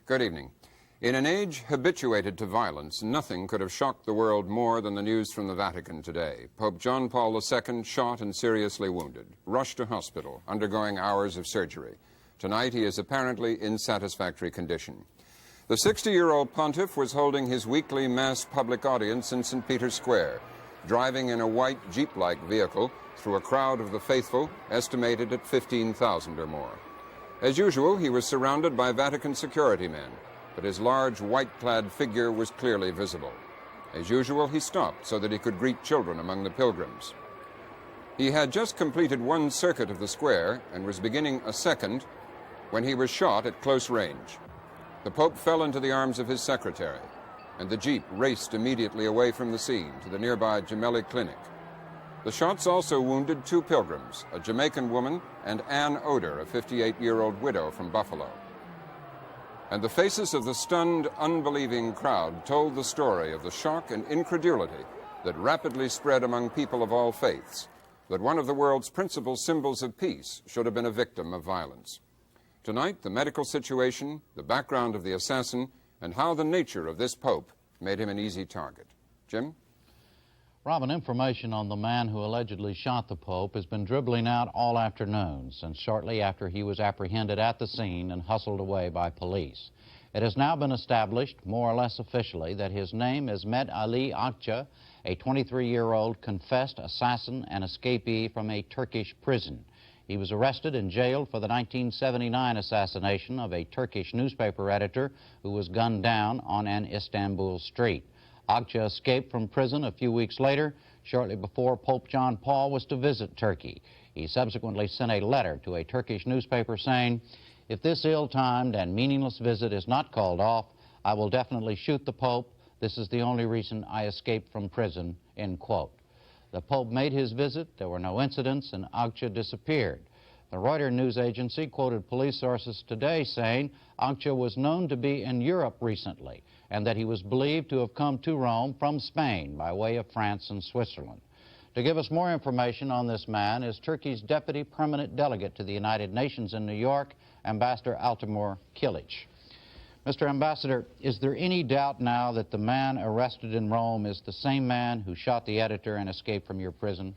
Good evening. In an age habituated to violence, nothing could have shocked the world more than the news from the Vatican today. Pope John Paul II, shot and seriously wounded, rushed to hospital, undergoing hours of surgery. Tonight, he is apparently in satisfactory condition. The 60-year-old pontiff was holding his weekly mass public audience in St. Peter's Square, driving in a white Jeep-like vehicle through a crowd of the faithful, estimated at 15,000 or more. As usual, he was surrounded by Vatican security men, but his large white-clad figure was clearly visible. As usual, he stopped so that he could greet children among the pilgrims. He had just completed one circuit of the square and was beginning a second when he was shot at close range. The Pope fell into the arms of his secretary, and the Jeep raced immediately away from the scene to the nearby Gemelli Clinic. The shots also wounded two pilgrims, a Jamaican woman and Ann Oder, a 58-year-old widow from Buffalo. And the faces of the stunned, unbelieving crowd told the story of the shock and incredulity that rapidly spread among people of all faiths, that one of the world's principal symbols of peace should have been a victim of violence. Tonight, the medical situation, the background of the assassin, and how the nature of this Pope made him an easy target. Jim? Robin, information on the man who allegedly shot the Pope has been dribbling out all afternoon, since shortly after he was apprehended at the scene and hustled away by police. It has now been established, more or less officially, that his name is Mehmet Ali Ağca, a 23-year-old confessed assassin and escapee from a Turkish prison. He was arrested and jailed for the 1979 assassination of a Turkish newspaper editor who was gunned down on an Istanbul street. Ağca escaped from prison a few weeks later, shortly before Pope John Paul was to visit Turkey. He subsequently sent a letter to a Turkish newspaper saying, "If this ill-timed and meaningless visit is not called off, I will definitely shoot the Pope. This is the only reason I escaped from prison," end quote. The Pope made his visit, there were no incidents, and Ağca disappeared. The Reuters news agency quoted police sources today saying Ağca was known to be in Europe recently and that he was believed to have come to Rome from Spain by way of France and Switzerland. To give us more information on this man is Turkey's Deputy Permanent Delegate to the United Nations in New York, Ambassador Altimur Kilic. Mr. Ambassador, is there any doubt now that the man arrested in Rome is the same man who shot the editor and escaped from your prison?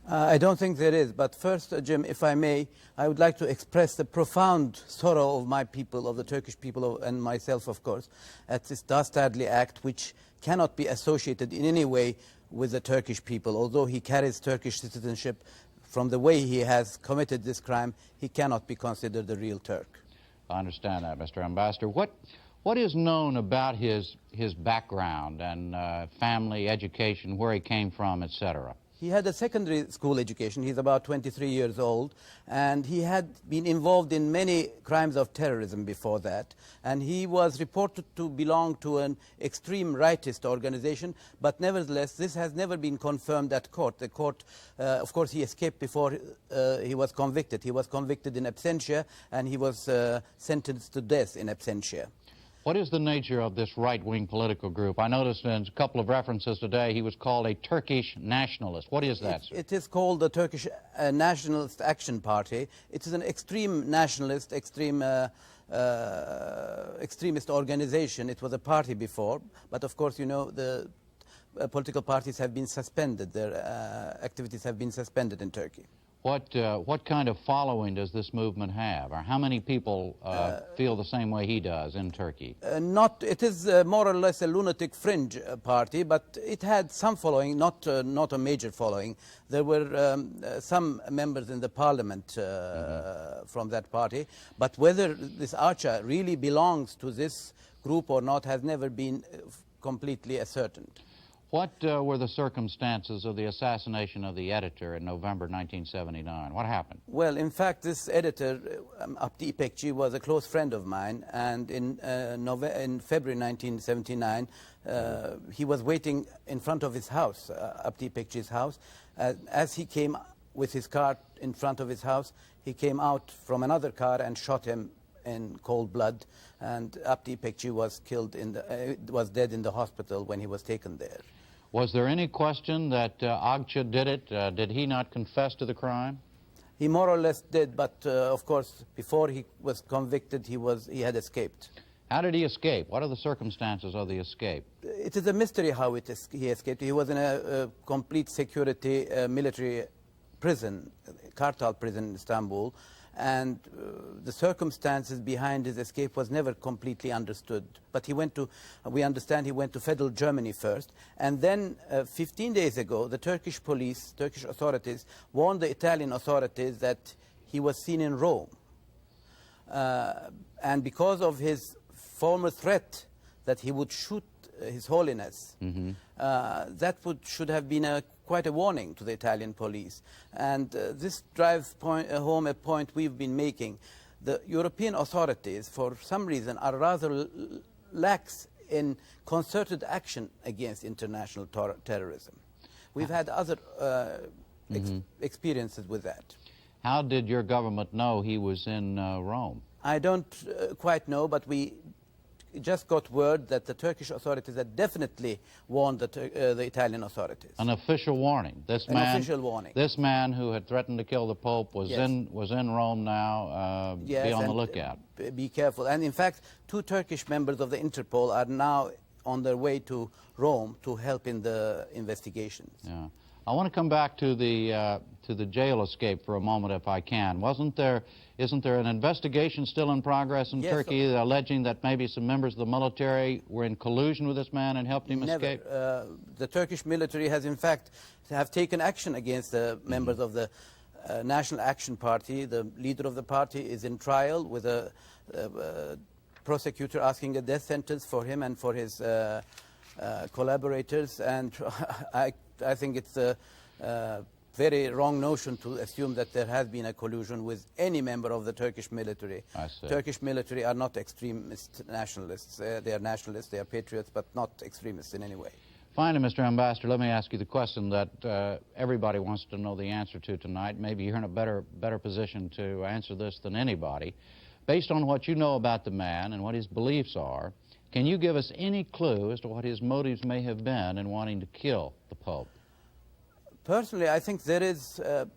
I don't think there is, but first, Jim, if I may, I would like to express the profound sorrow of my people, of the Turkish people, and myself, of course, at this dastardly act, which cannot be associated in any way with the Turkish people. Although he carries Turkish citizenship, from the way he has committed this crime, he cannot be considered a real Turk. I understand that, Mr. Ambassador. What is known about his background and family, education, where he came from, etc.? He had a secondary school education. He's about 23 years old, and he had been involved in many crimes of terrorism before that. And he was reported to belong to an extreme rightist organization, but nevertheless, this has never been confirmed at court. The court, of course, he escaped before he was convicted. He was convicted in absentia, and he was sentenced to death in absentia. What is the nature of this right-wing political group? I noticed in a couple of references today he was called a Turkish nationalist. What is that, sir? It is called the Turkish Nationalist Action Party. It is an extreme nationalist, extremist organization. It was a party before, but of course, you know, the political parties have been suspended. Their activities have been suspended in Turkey. What kind of following does this movement have, or how many people feel the same way he does in Turkey? It is more or less a lunatic fringe party, but it had some following, not a major following. There were some members in the parliament from that party, but whether this Ağca really belongs to this group or not has never been completely ascertained. What were the circumstances of the assassination of the editor in November 1979? What happened? Well, in fact, this editor, Abdi İpekçi, was a close friend of mine, and in February 1979, he was waiting in front of his house, Abdi İpekçi's house. As he came with his car in front of his house, he came out from another car and shot him in cold blood, and Abdi İpekçi was was dead in the hospital when he was taken there. Was there any question that Ağca did it? Did he not confess to the crime? He more or less did, but of course, before he was convicted, he had escaped. How did he escape? What are the circumstances of the escape? It is a mystery how he escaped. He was in a complete security military prison, Kartal prison in Istanbul, and the circumstances behind his escape was never completely understood. But he went to, we understand he went to Federal Germany first, and then 15 days ago, the Turkish police, Turkish authorities, warned the Italian authorities that he was seen in Rome. And because of his former threat that he would shoot His Holiness, that should have been quite a warning to the Italian police. And this drives home a point we've been making. The European authorities, for some reason, are rather lax in concerted action against international terrorism. We've had other experiences with that. How did your government know he was in Rome? I don't quite know, but we just got word that the Turkish authorities had definitely warned the Italian authorities. An official warning. Official warning. This man who had threatened to kill the Pope was in Rome now. Yes, be on the lookout. Be careful. And in fact, 2 Turkish members of the Interpol are now on their way to Rome to help in the investigations. Yeah. I want to come back to the jail escape for a moment, if I can. Isn't there an investigation still in progress in Turkey alleging that maybe some members of the military were in collusion with this man and helped him escape? The Turkish military has, in fact, taken action against the members of the National Action Party. The leader of the party is in trial with a prosecutor asking a death sentence for him and for his collaborators. And I think it's a very wrong notion to assume that there has been a collusion with any member of the Turkish military. I see. Turkish military are not extremist nationalists. They are nationalists, they are patriots, but not extremists in any way. Finally, Mr. Ambassador, let me ask you the question that everybody wants to know the answer to tonight. Maybe you're in a better position to answer this than anybody. Based on what you know about the man and what his beliefs are, can you give us any clue as to what his motives may have been in wanting to kill the Pope? Personally, I think there is a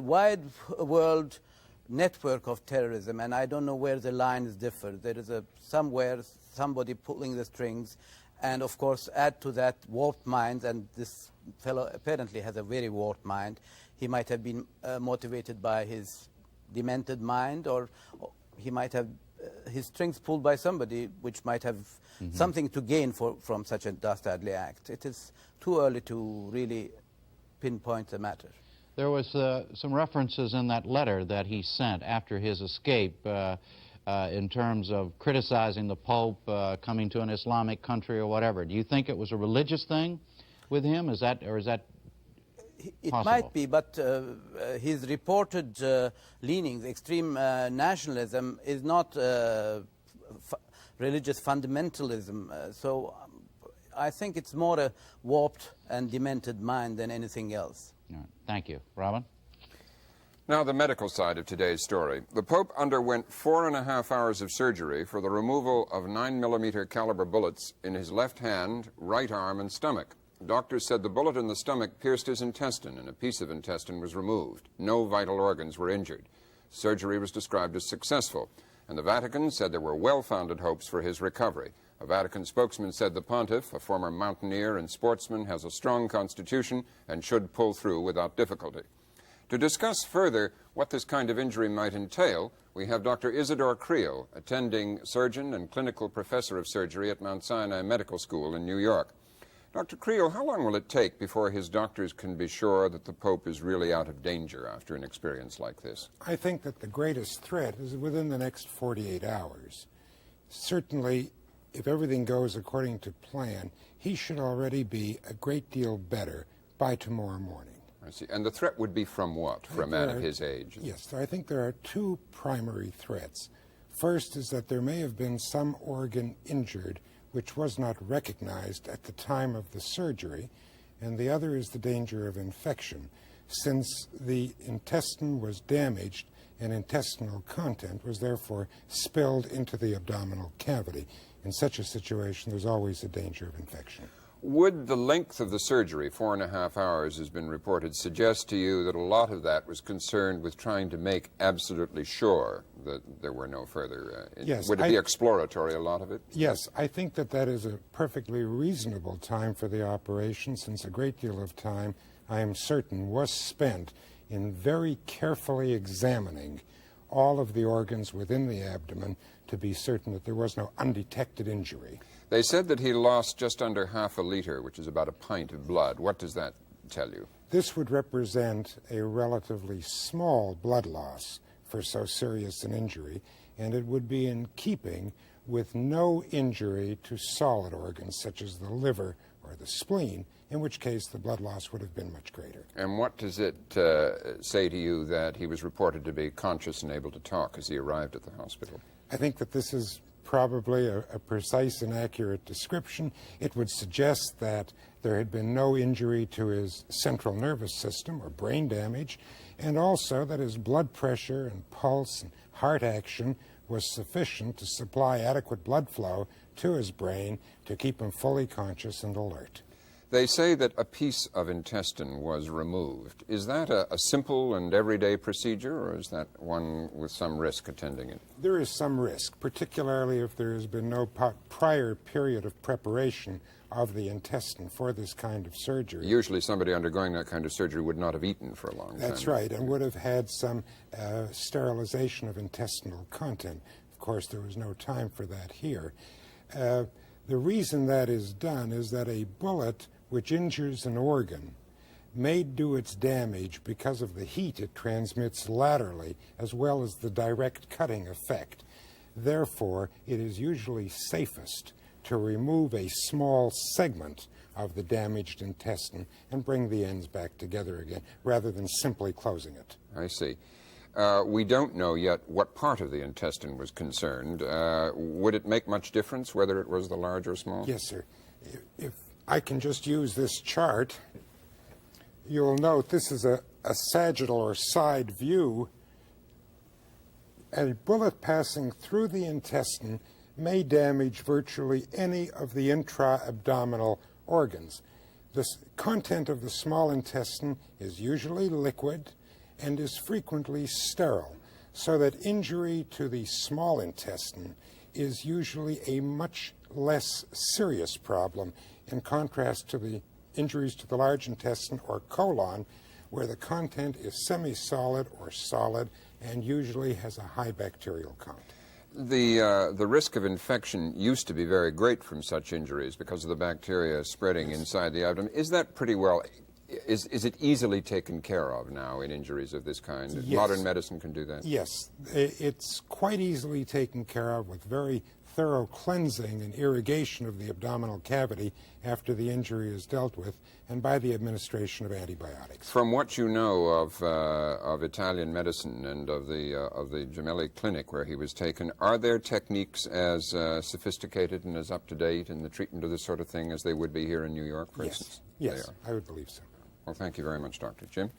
wide world network of terrorism, and I don't know where the lines differ. There is somewhere somebody pulling the strings, and of course add to that warped minds, and this fellow apparently has a very warped mind. He might have been motivated by his demented mind, or he might have his strings pulled by somebody which might have something to gain from such a dastardly act. It is too early to really pinpoint the matter. There was some references in that letter that he sent after his escape in terms of criticizing the Pope, coming to an Islamic country or whatever. Do you think it was a religious thing with him? Is that It possible? might be, but his reported leanings, extreme nationalism, is not religious fundamentalism. So I think it's more a warped and demented mind than anything else. All right. Thank you. Robin? Now, the medical side of today's story. The Pope underwent 4.5 hours of surgery for the removal of 9mm caliber bullets in his left hand, right arm, and stomach. Doctors said the bullet in the stomach pierced his intestine, and a piece of intestine was removed. No vital organs were injured. Surgery was described as successful, and the Vatican said there were well-founded hopes for his recovery. A Vatican spokesman said the pontiff, a former mountaineer and sportsman, has a strong constitution and should pull through without difficulty. To discuss further what this kind of injury might entail, we have Dr. Isidore Creel, attending surgeon and clinical professor of surgery at Mount Sinai Medical School in New York. Dr. Creel, how long will it take before his doctors can be sure that the Pope is really out of danger after an experience like this? I think that the greatest threat is within the next 48 hours. Certainly, if everything goes according to plan, he should already be a great deal better by tomorrow morning. I see. And the threat would be from what, for a man of his age? Yes, I think there are 2 primary threats. First is that there may have been some organ injured which was not recognized at the time of the surgery, and the other is the danger of infection. Since the intestine was damaged and intestinal content was therefore spilled into the abdominal cavity. In such a situation, there's always a danger of infection. Would the length of the surgery, 4.5 hours has been reported, suggest to you that a lot of that was concerned with trying to make absolutely sure that there were no further... Yes. Would it be exploratory, a lot of it? Yes, I think that that is a perfectly reasonable time for the operation, since a great deal of time, I am certain, was spent in very carefully examining all of the organs within the abdomen to be certain that there was no undetected injury. They said that he lost just under half a liter, which is about a pint of blood. What does that tell you? This would represent a relatively small blood loss for so serious an injury, and it would be in keeping with no injury to solid organs such as the liver or the spleen, in which case the blood loss would have been much greater. And what does it say to you that he was reported to be conscious and able to talk as he arrived at the hospital? I think that this is probably a precise and accurate description. It would suggest that there had been no injury to his central nervous system or brain damage, and also that his blood pressure and pulse and heart action was sufficient to supply adequate blood flow to his brain to keep him fully conscious and alert. They say that a piece of intestine was removed. Is that a simple and everyday procedure, or is that one with some risk attending it? There is some risk, particularly if there has been no prior period of preparation of the intestine for this kind of surgery. Usually somebody undergoing that kind of surgery would not have eaten for a long time. That's right, and would have had some sterilization of intestinal content. Of course, there was no time for that here. The reason that is done is that a bullet which injures an organ may do its damage because of the heat it transmits laterally, as well as the direct cutting effect. Therefore, it is usually safest to remove a small segment of the damaged intestine and bring the ends back together again, rather than simply closing it. I see. We don't know yet what part of the intestine was concerned. Would it make much difference whether it was the large or small? Yes, sir. If I can just use this chart, you'll note this is a sagittal or side view. A bullet passing through the intestine may damage virtually any of the intra-abdominal organs. The content of the small intestine is usually liquid and is frequently sterile, so that injury to the small intestine is usually a much less serious problem, in contrast to the injuries to the large intestine or colon, where the content is semi-solid or solid and usually has a high bacterial count. The risk of infection used to be very great from such injuries because of the bacteria spreading inside the abdomen. Is that pretty well, is it easily taken care of now in injuries of this kind? Yes. Modern medicine can do that? Yes, it's quite easily taken care of with very thorough cleansing and irrigation of the abdominal cavity after the injury is dealt with, and by the administration of antibiotics. From what you know of Italian medicine and of the Gemelli clinic where he was taken, are there techniques as sophisticated and as up-to-date in the treatment of this sort of thing as they would be here in New York, for instance? Yes, I would believe so. Well, thank you very much, Dr. Jim.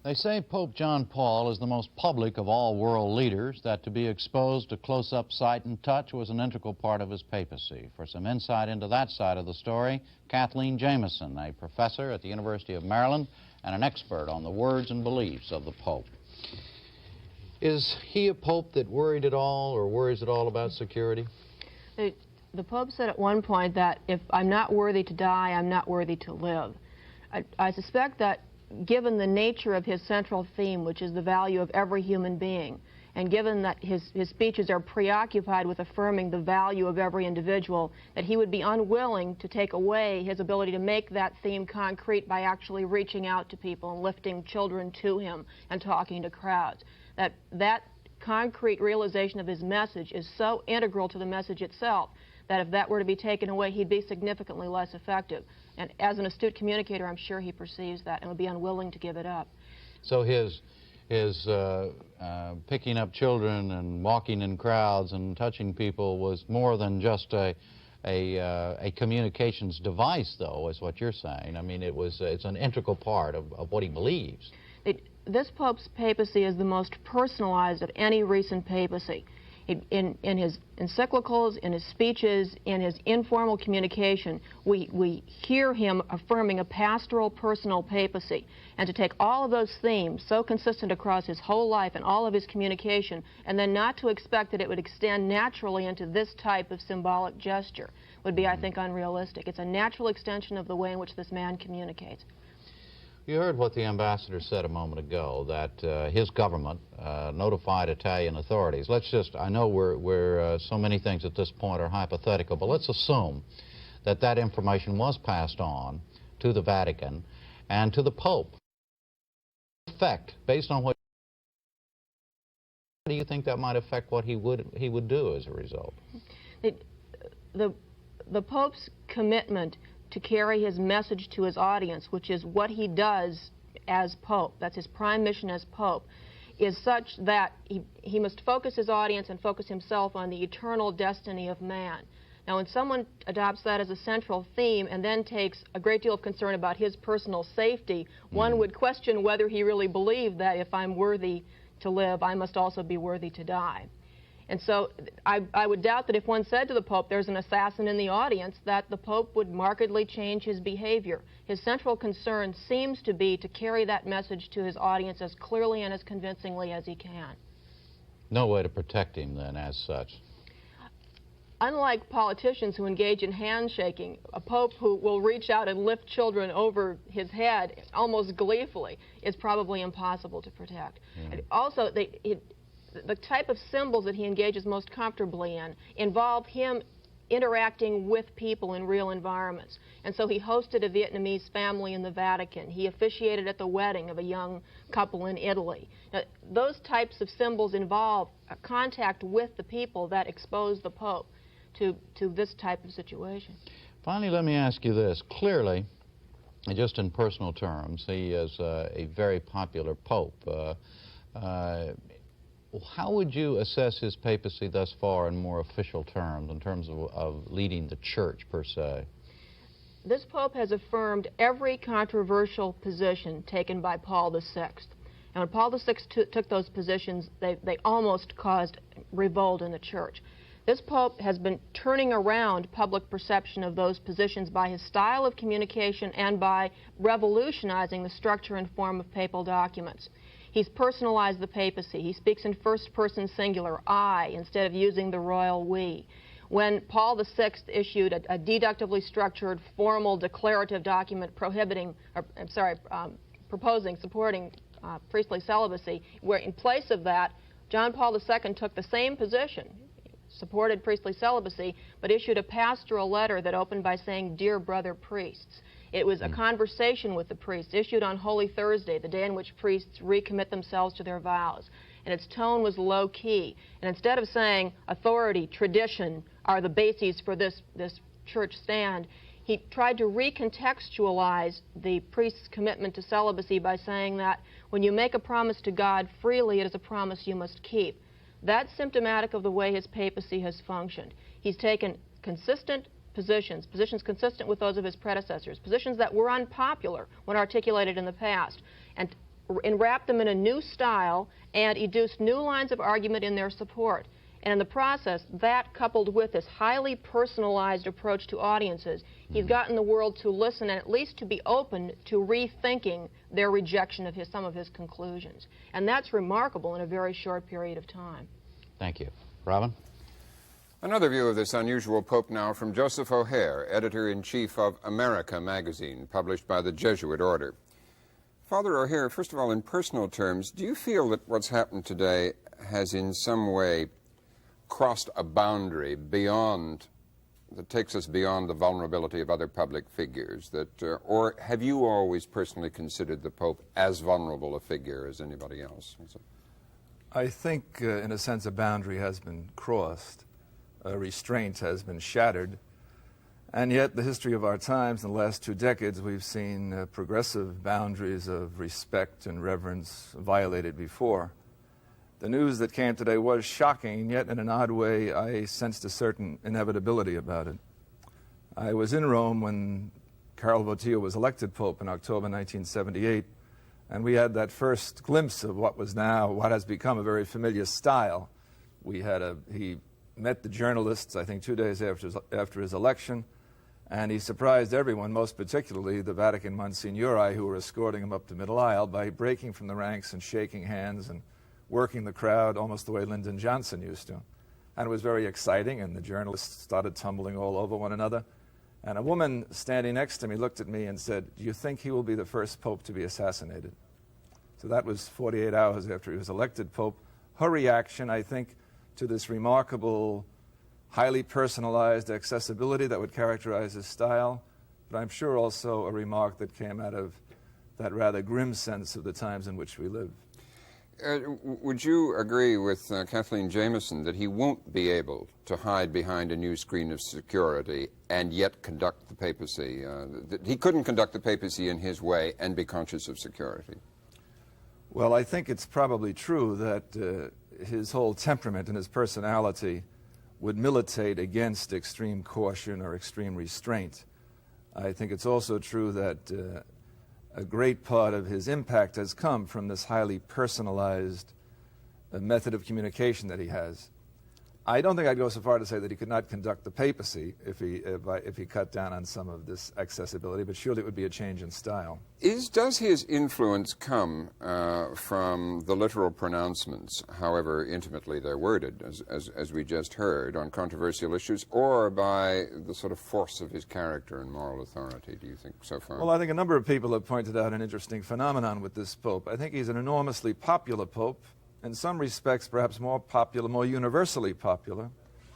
They say Pope John Paul is the most public of all world leaders, that to be exposed to close-up sight and touch was an integral part of his papacy. For some insight into that side of the story, Kathleen Jameson, a professor at the University of Maryland and an expert on the words and beliefs of the Pope. Is he a Pope that worried at all or worries at all about security? The Pope said at one point that if I'm not worthy to die, I'm not worthy to live. I suspect that given the nature of his central theme, which is the value of every human being, and given that his speeches are preoccupied with affirming the value of every individual, that he would be unwilling to take away his ability to make that theme concrete by actually reaching out to people and lifting children to him and talking to crowds. That concrete realization of his message is so integral to the message itself that if that were to be taken away, he'd be significantly less effective. And as an astute communicator, I'm sure he perceives that and would be unwilling to give it up. So his picking up children and walking in crowds and touching people was more than just a communications device, though, is what you're saying. I mean, it's an integral part of what he believes. This Pope's papacy is the most personalized of any recent papacy. In his encyclicals, in his speeches, in his informal communication, we hear him affirming a pastoral personal papacy. And to take all of those themes, so consistent across his whole life and all of his communication, and then not to expect that it would extend naturally into this type of symbolic gesture would be, I think, unrealistic. It's a natural extension of the way in which this man communicates. You heard what the ambassador said a moment ago, that his government notified Italian authorities. Let's just, I know we're so many things at this point are hypothetical, but let's assume that that information was passed on to the Vatican and to the Pope. Effect, based on what do you think that might affect what he would do as a result? The Pope's commitment to carry his message to his audience, which is what he does as Pope, that's his prime mission as Pope, is such that he must focus his audience and focus himself on the eternal destiny of man. Now, when someone adopts that as a central theme and then takes a great deal of concern about his personal safety, one would question whether he really believed that if I'm worthy to live, I must also be worthy to die. And so I would doubt that if one said to the Pope, there's an assassin in the audience, that the Pope would markedly change his behavior. His central concern seems to be to carry that message to his audience as clearly and as convincingly as he can. No way to protect him, then, as such. Unlike politicians who engage in handshaking, a Pope who will reach out and lift children over his head almost gleefully is probably impossible to protect. Also, the type of symbols that he engages most comfortably in involve him interacting with people in real environments. And so he hosted a Vietnamese family in the Vatican. He officiated at the wedding of a young couple in Italy. Now, those types of symbols involve a contact with the people that expose the Pope to this type of situation. Finally, let me ask you this. Clearly, just in personal terms, he is a very popular Pope. How would you assess his papacy thus far in more official terms, in terms of leading the church, per se? This Pope has affirmed every controversial position taken by Paul VI. And when Paul VI took those positions, they almost caused revolt in the church. This Pope has been turning around public perception of those positions by his style of communication and by revolutionizing the structure and form of papal documents. He's personalized the papacy. He speaks in first-person singular, I, instead of using the royal we. When Paul VI issued a deductively structured, formal, declarative document supporting priestly celibacy, where in place of that, John Paul II took the same position, supported priestly celibacy, but issued a pastoral letter that opened by saying, "Dear brother priests." It was a conversation with the priests issued on Holy Thursday, the day in which priests recommit themselves to their vows. And its tone was low-key. And instead of saying authority, tradition are the bases for this church stand, he tried to recontextualize the priest's commitment to celibacy by saying that when you make a promise to God freely, it is a promise you must keep. That's symptomatic of the way his papacy has functioned. He's taken consistent positions consistent with those of his predecessors, positions that were unpopular when articulated in the past, and wrapped them in a new style and educed new lines of argument in their support. And in the process, that coupled with this highly personalized approach to audiences, he's gotten the world to listen and at least to be open to rethinking their rejection of some of his conclusions. And that's remarkable in a very short period of time. Thank you. Robin? Another view of this unusual Pope now from Joseph O'Hare, editor-in-chief of America magazine, published by the Jesuit order. Father O'Hare, first of all, in personal terms, do you feel that what's happened today has in some way crossed a boundary beyond, that takes us beyond the vulnerability of other public figures, that, or have you always personally considered the Pope as vulnerable a figure as anybody else? I think, in a sense, a boundary has been crossed. A restraint has been shattered. And yet, the history of our times, in the last 2 decades, we've seen progressive boundaries of respect and reverence violated before. The news that came today was shocking, yet in an odd way, I sensed a certain inevitability about it. I was in Rome when Carlo Azeglio was elected Pope in October 1978, and we had that first glimpse of what has become a very familiar style He met the journalists, I think, 2 days after his election, and he surprised everyone, most particularly the Vatican Monsignori who were escorting him up the middle aisle, by breaking from the ranks and shaking hands and working the crowd almost the way Lyndon Johnson used to. And it was very exciting, and the journalists started tumbling all over one another. And a woman standing next to me looked at me and said, "Do you think he will be the first pope to be assassinated?" So that was 48 hours after he was elected pope. Her reaction, I think, to this remarkable, highly personalized accessibility that would characterize his style, but I'm sure also a remark that came out of that rather grim sense of the times in which we live. Would you agree with Kathleen Jamieson that he won't be able to hide behind a new screen of security and yet conduct the papacy? That he couldn't conduct the papacy in his way and be conscious of security? Well, I think it's probably true that his whole temperament and his personality would militate against extreme caution or extreme restraint. I think it's also true that a great part of his impact has come from this highly personalized method of communication that he has. I don't think I'd go so far to say that he could not conduct the papacy if he cut down on some of this accessibility, but surely it would be a change in style. Does his influence come from the literal pronouncements, however intimately they're worded, as we just heard, on controversial issues, or by the sort of force of his character and moral authority, do you think, so far? Well, I think a number of people have pointed out an interesting phenomenon with this pope. I think he's an enormously popular pope, in some respects perhaps more popular, more universally popular,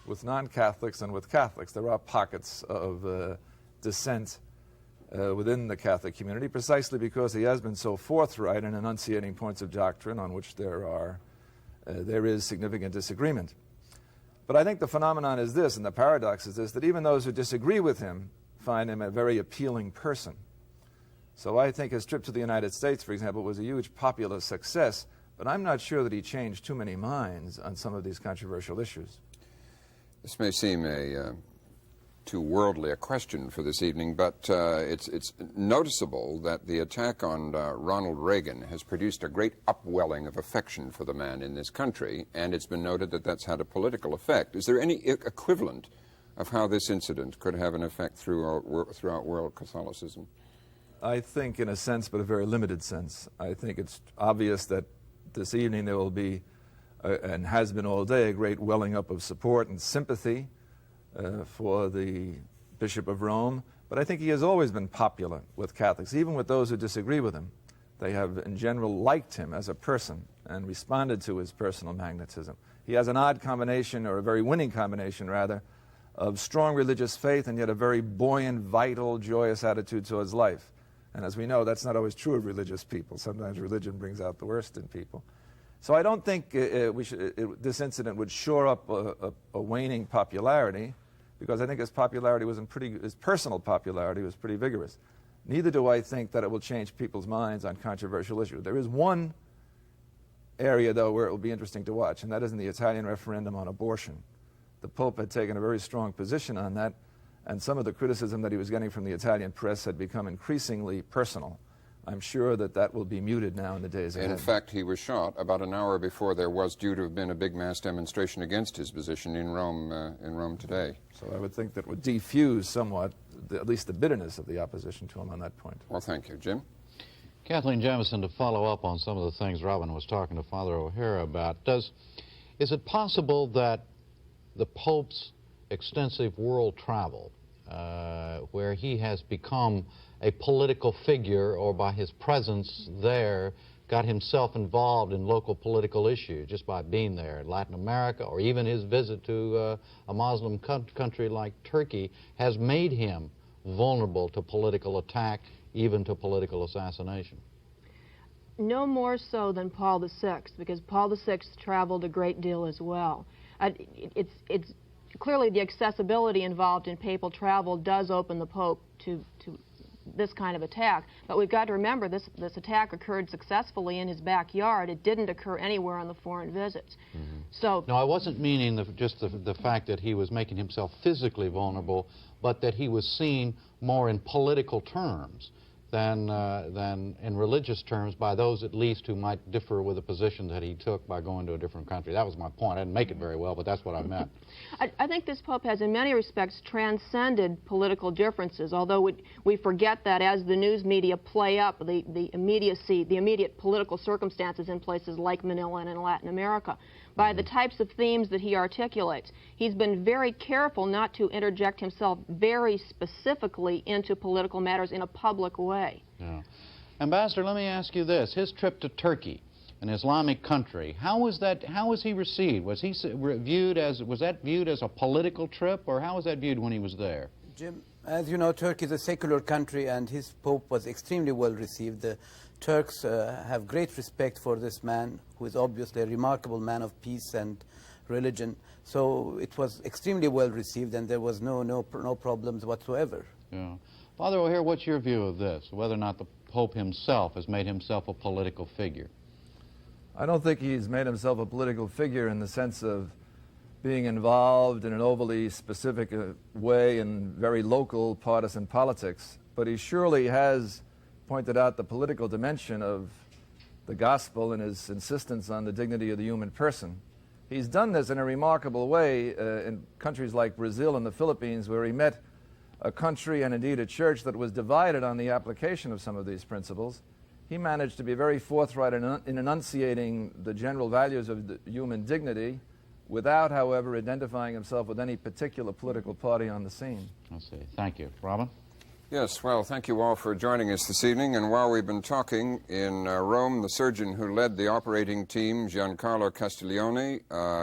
with non-Catholics than with Catholics. There are pockets of dissent within the Catholic community, precisely because he has been so forthright in enunciating points of doctrine on which there is significant disagreement. But I think the phenomenon is this, and the paradox is this, that even those who disagree with him find him a very appealing person. So I think his trip to the United States, for example, was a huge popular success, but I'm not sure that he changed too many minds on some of these controversial issues. This may seem too worldly a question for this evening, but it's noticeable that the attack on Ronald Reagan has produced a great upwelling of affection for the man in this country, and it's been noted that that's had a political effect. Is there any equivalent of how this incident could have an effect throughout world Catholicism? I think in a sense, but a very limited sense. I think it's obvious that this evening there will be, and has been all day, a great welling up of support and sympathy for the Bishop of Rome. But I think he has always been popular with Catholics, even with those who disagree with him. They have, in general, liked him as a person and responded to his personal magnetism. He has an odd combination, or a very winning combination, rather, of strong religious faith and yet a very buoyant, vital, joyous attitude towards life. And as we know, that's not always true of religious people. Sometimes religion brings out the worst in people. So I don't think this incident would shore up a waning popularity, because I think his popularity was his personal popularity was pretty vigorous. Neither do I think that it will change people's minds on controversial issues. There is one area, though, where it will be interesting to watch, and that is in the Italian referendum on abortion. The Pope had taken a very strong position on that, and some of the criticism that he was getting from the Italian press had become increasingly personal. I'm sure that that will be muted now in the days ahead. In fact, he was shot about an hour before there was due to have been a big mass demonstration against his position in Rome today. So I would think that would defuse somewhat, at least the bitterness of the opposition to him on that point. Well, thank you. Jim? Kathleen Jamieson, to follow up on some of the things Robin was talking to Father O'Hara about, is it possible that the Pope's extensive world travel, where he has become a political figure, or by his presence there, got himself involved in local political issues just by being there in Latin America, or even his visit to a Muslim country like Turkey, has made him vulnerable to political attack, even to political assassination? No more so than Paul VI, because Paul VI traveled a great deal as well. It's clearly the accessibility involved in papal travel does open the Pope to this kind of attack. But we've got to remember this attack occurred successfully in his backyard. It didn't occur anywhere on the foreign visits. Mm-hmm. So no, I wasn't meaning just the fact that he was making himself physically vulnerable, but that he was seen more in political terms, than in religious terms by those at least who might differ with the position that he took by going to a different country. That was my point. I didn't make it very well, but that's what I meant. I think this Pope has in many respects transcended political differences, although we forget that as the news media play up the immediacy, the immediate political circumstances in places like Manila and in Latin America. By the types of themes that he articulates, he's been very careful not to interject himself very specifically into political matters in a public way. Yeah. Ambassador, let me ask you this. His trip to Turkey, an Islamic country, how was he received? Was that viewed as a political trip, or how was that viewed when he was there? Jim, as you know, Turkey is a secular country, and his Pope was extremely well received. The Turks have great respect for this man, who is obviously a remarkable man of peace and religion. So it was extremely well received, and there was no problems whatsoever. Yeah. Father O'Hare, what's your view of this, whether or not the Pope himself has made himself a political figure? I don't think he's made himself a political figure in the sense of being involved in an overly specific way in very local partisan politics, but he surely has pointed out the political dimension of the gospel and his insistence on the dignity of the human person. He's done this in a remarkable way in countries like Brazil and the Philippines, where he met a country and indeed a church that was divided on the application of some of these principles. He managed to be very forthright in enunciating the general values of the human dignity without, however, identifying himself with any particular political party on the scene. I see. Thank you. Robin? Yes, well, thank you all for joining us this evening. And while we've been talking in Rome, the surgeon who led the operating team, Giancarlo Castiglione,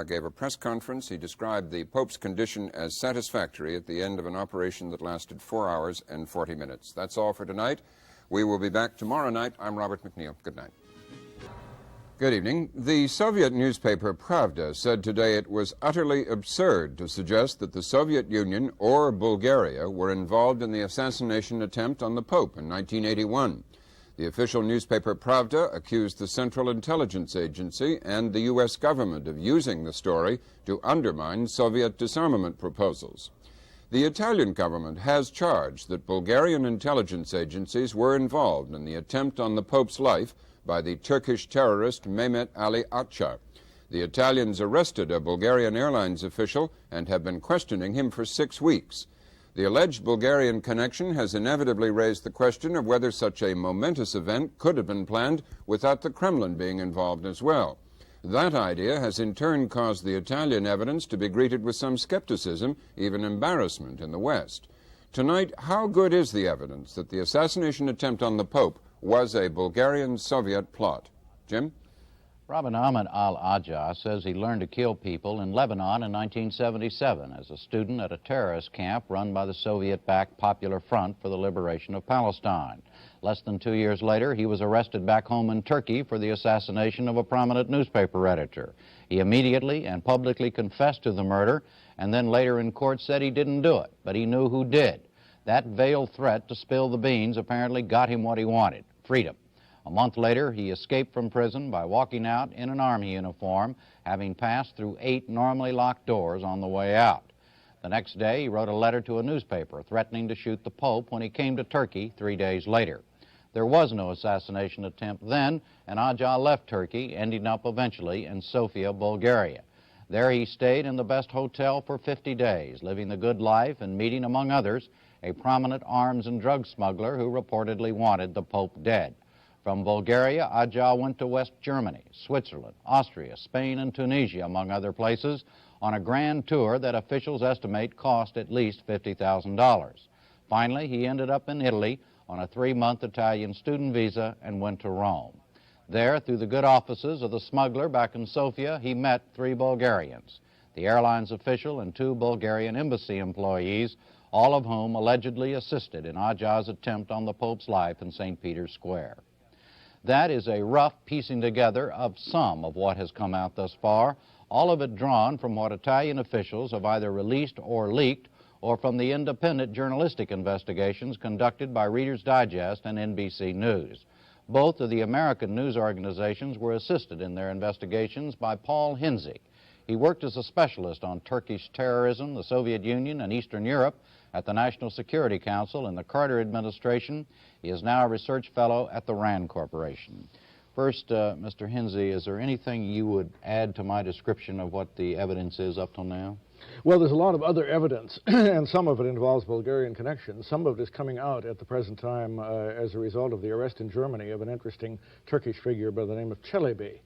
gave a press conference. He described the Pope's condition as satisfactory at the end of an operation that lasted 4 hours and 40 minutes. That's all for tonight. We will be back tomorrow night. I'm Robert McNeil. Good night. Good evening. The Soviet newspaper Pravda said today it was utterly absurd to suggest that the Soviet Union or Bulgaria were involved in the assassination attempt on the Pope in 1981. The official newspaper Pravda accused the Central Intelligence Agency and the U.S. government of using the story to undermine Soviet disarmament proposals. The Italian government has charged that Bulgarian intelligence agencies were involved in the attempt on the Pope's life by the Turkish terrorist Mehmet Ali Ağca. The Italians arrested a Bulgarian Airlines official and have been questioning him for 6 weeks. The alleged Bulgarian connection has inevitably raised the question of whether such a momentous event could have been planned without the Kremlin being involved as well. That idea has in turn caused the Italian evidence to be greeted with some skepticism, even embarrassment in the West. Tonight, how good is the evidence that the assassination attempt on the Pope was a Bulgarian-Soviet plot? Jim? Robin, Mehmet Ali Ağca says he learned to kill people in Lebanon in 1977 as a student at a terrorist camp run by the Soviet-backed Popular Front for the Liberation of Palestine. Less than 2 years later, he was arrested back home in Turkey for the assassination of a prominent newspaper editor. He immediately and publicly confessed to the murder, and then later in court said he didn't do it, but he knew who did. That veiled threat to spill the beans apparently got him what he wanted: freedom. A month later, he escaped from prison by walking out in an army uniform, having passed through 8 normally locked doors on the way out. The next day, he wrote a letter to a newspaper threatening to shoot the Pope when he came to Turkey 3 days later. There was no assassination attempt then, and Ağca left Turkey, ending up eventually in Sofia, Bulgaria. There he stayed in the best hotel for 50 days, living the good life and meeting, among others, a prominent arms and drug smuggler who reportedly wanted the Pope dead. From Bulgaria, Ağca went to West Germany, Switzerland, Austria, Spain, and Tunisia, among other places, on a grand tour that officials estimate cost at least $50,000. Finally, he ended up in Italy on a 3-month Italian student visa and went to Rome. There, through the good offices of the smuggler back in Sofia, he met 3 Bulgarians, the airlines official and 2 Bulgarian embassy employees, all of whom allegedly assisted in Ağca's attempt on the Pope's life in St. Peter's Square. That is a rough piecing together of some of what has come out thus far, all of it drawn from what Italian officials have either released or leaked, or from the independent journalistic investigations conducted by Reader's Digest and NBC News. Both of the American news organizations were assisted in their investigations by Paul Hinzig. He worked as a specialist on Turkish terrorism, the Soviet Union, and Eastern Europe at the National Security Council in the Carter administration. He is now a research fellow at the RAND Corporation. First, Mr. Hinze, is there anything you would add to my description of what the evidence is up till now? Well, there's a lot of other evidence, and some of it involves Bulgarian connections. Some of it is coming out at the present time as a result of the arrest in Germany of an interesting Turkish figure by the name of Çelebi.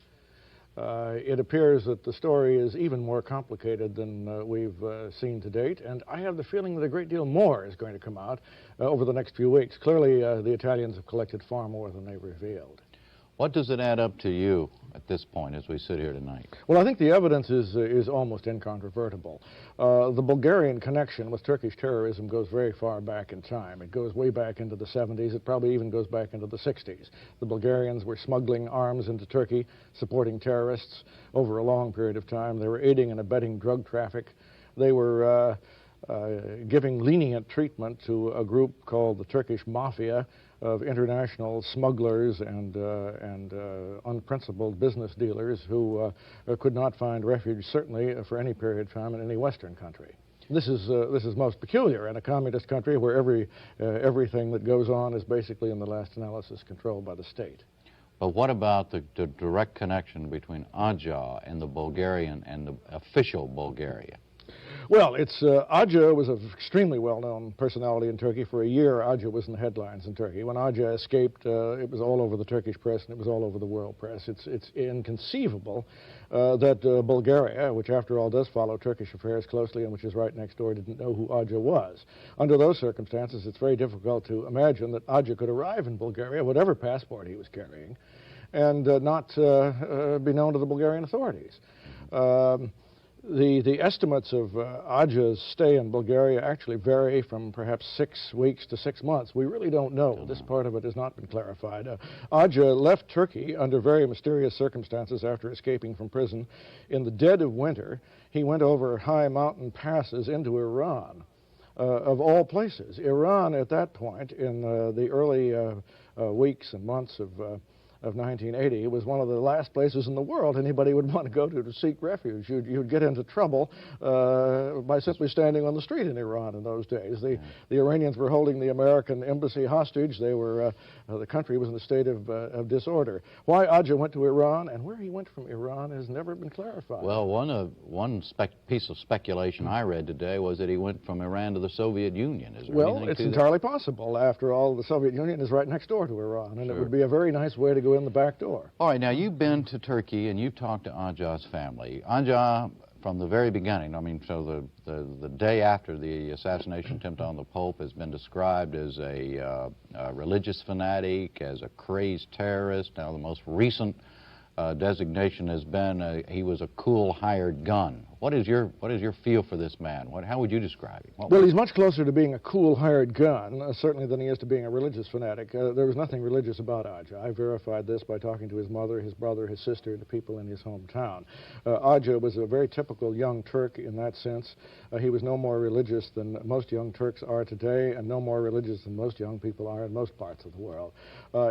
It appears that the story is even more complicated than we've seen to date, and I have the feeling that a great deal more is going to come out over the next few weeks. Clearly, the Italians have collected far more than they've revealed. What does it add up to you at this point as we sit here tonight? Well, I think the evidence is almost incontrovertible. The Bulgarian connection with Turkish terrorism goes very far back in time. It goes way back into the 70s. It probably even goes back into the 60s. The Bulgarians were smuggling arms into Turkey, supporting terrorists over a long period of time. They were aiding and abetting drug traffic. They were giving lenient treatment to a group called the Turkish Mafia of international smugglers and unprincipled business dealers who could not find refuge, certainly for any period of time, in any Western country. This is most peculiar in a communist country where everything that goes on is basically, in the last analysis, controlled by the state. But what about the direct connection between Ağca and the Bulgarian and the official Bulgaria? Well, Ağca was an extremely well-known personality in Turkey. For a year, Ağca was in the headlines in Turkey. When Ağca escaped, it was all over the Turkish press and it was all over the world press. It's inconceivable that Bulgaria, which after all does follow Turkish affairs closely and which is right next door, didn't know who Ağca was. Under those circumstances, it's very difficult to imagine that Ağca could arrive in Bulgaria, whatever passport he was carrying, and not be known to the Bulgarian authorities. The estimates of Ağca's stay in Bulgaria actually vary from perhaps 6 weeks to 6 months. We really don't know. This part of it has not been clarified. Ağca left Turkey under very mysterious circumstances after escaping from prison. In the dead of winter, he went over high mountain passes into Iran, of all places. Iran, at that point, in the early weeks and months of 1980, was one of the last places in the world anybody would want to go to seek refuge. You'd get into trouble by simply standing on the street in Iran in those days. The Iranians were holding the American embassy hostage. They were the country was in a state of disorder. Why Ağca went to Iran and where he went from Iran has never been clarified. Well, one piece of speculation I read today was that he went from Iran to the Soviet Union. Is there anything it's to entirely possible. After all, the Soviet Union is right next door to Iran, and Sure. It would be a very nice way to go in the back door. All right, now you've been to Turkey and you've talked to Ağca's family. Ağca, from the very beginning, I mean, so the day after the assassination attempt on the Pope has been described as a religious fanatic, as a crazed terrorist. Now the most recent designation has been he was a cool hired gun. What is your feel for this man? How would you describe him? Well, he's much closer to being a cool hired gun, certainly, than he is to being a religious fanatic. There was nothing religious about Ağca. I verified this by talking to his mother, his brother, his sister, and the people in his hometown. Ağca was a very typical young Turk in that sense. He was no more religious than most young Turks are today, and no more religious than most young people are in most parts of the world.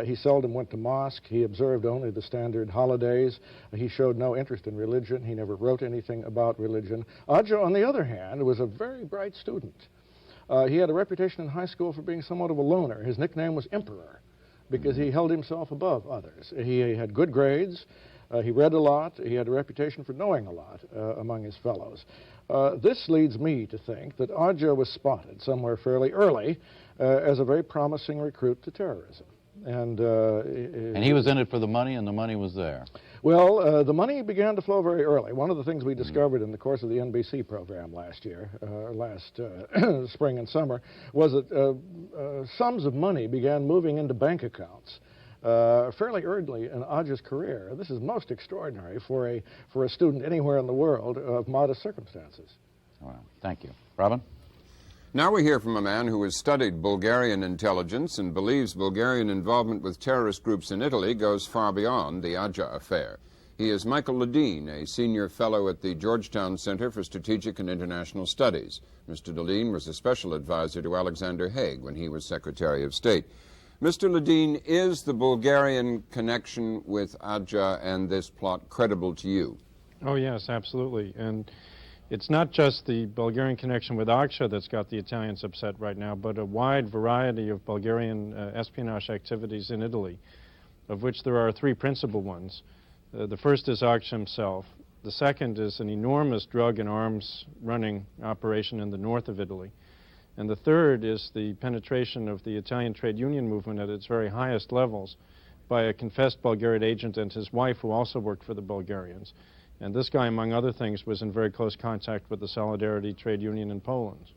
He seldom went to mosque. He observed only the standard holidays. He showed no interest in religion. He never wrote anything about religion. Ağca, on the other hand, was a very bright student. He had a reputation in high school for being somewhat of a loner. His nickname was Emperor because he held himself above others. He had good grades. He read a lot. He had a reputation for knowing a lot among his fellows. This leads me to think that Ağca was spotted somewhere fairly early as a very promising recruit to terrorism. And he was in it for the money, and the money was there. Well, the money began to flow very early. One of the things we discovered in the course of the NBC program last spring and summer, was that sums of money began moving into bank accounts fairly early in Ağca's career. This is most extraordinary for a student anywhere in the world of modest circumstances. Well, thank you. Robin? Now we hear from a man who has studied Bulgarian intelligence and believes Bulgarian involvement with terrorist groups in Italy goes far beyond the Ağca affair. He is Michael Ledeen, a senior fellow at the Georgetown Center for Strategic and International Studies. Mr. Ledeen was a special advisor to Alexander Haig when he was Secretary of State. Mr. Ledeen, is the Bulgarian connection with Ağca and this plot credible to you? Oh, yes, absolutely. And it's not just the Bulgarian connection with Ağca that's got the Italians upset right now, but a wide variety of Bulgarian espionage activities in Italy, of which there are three principal ones. The first is Ağca himself. The second is an enormous drug and arms running operation in the north of Italy. And the third is the penetration of the Italian trade union movement at its very highest levels by a confessed Bulgarian agent and his wife, who also worked for the Bulgarians. And this guy, among other things, was in very close contact with the Solidarity trade union in Poland.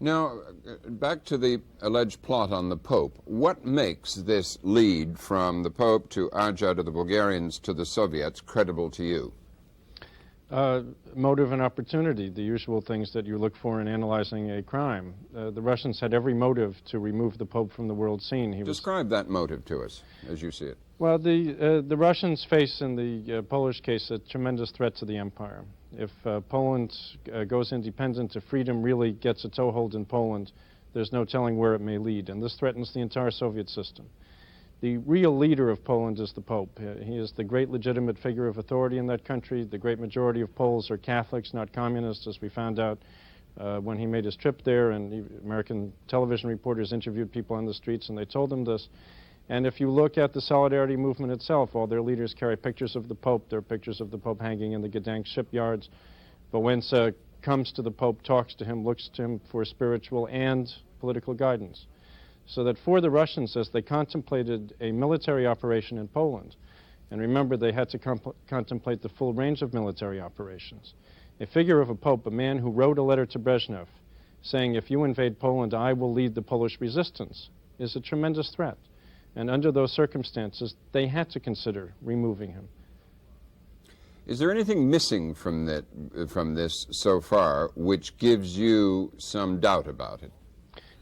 Now, back to the alleged plot on the Pope. What makes this lead from the Pope to Ağca to the Bulgarians to the Soviets credible to you? Motive and opportunity, the usual things that you look for in analyzing a crime. The Russians had every motive to remove the Pope from the world scene. Describe that motive to us, as you see it. Well, the Russians face in the Polish case a tremendous threat to the empire. If Poland goes independent, if freedom really gets a toehold in Poland, there's no telling where it may lead, and this threatens the entire Soviet system. The real leader of Poland is the Pope. He is the great legitimate figure of authority in that country. The great majority of Poles are Catholics, not communists, as we found out when he made his trip there, and American television reporters interviewed people on the streets, and they told them this. And if you look at the Solidarity movement itself, all their leaders carry pictures of the Pope. There are pictures of the Pope hanging in the Gdansk shipyards. Wałęsa comes to the Pope, talks to him, looks to him for spiritual and political guidance. So that for the Russians, as they contemplated a military operation in Poland, and remember they had to contemplate the full range of military operations, a figure of a Pope, a man who wrote a letter to Brezhnev saying, if you invade Poland, I will lead the Polish resistance, is a tremendous threat. And under those circumstances, they had to consider removing him. Is there anything missing from this so far which gives you some doubt about it?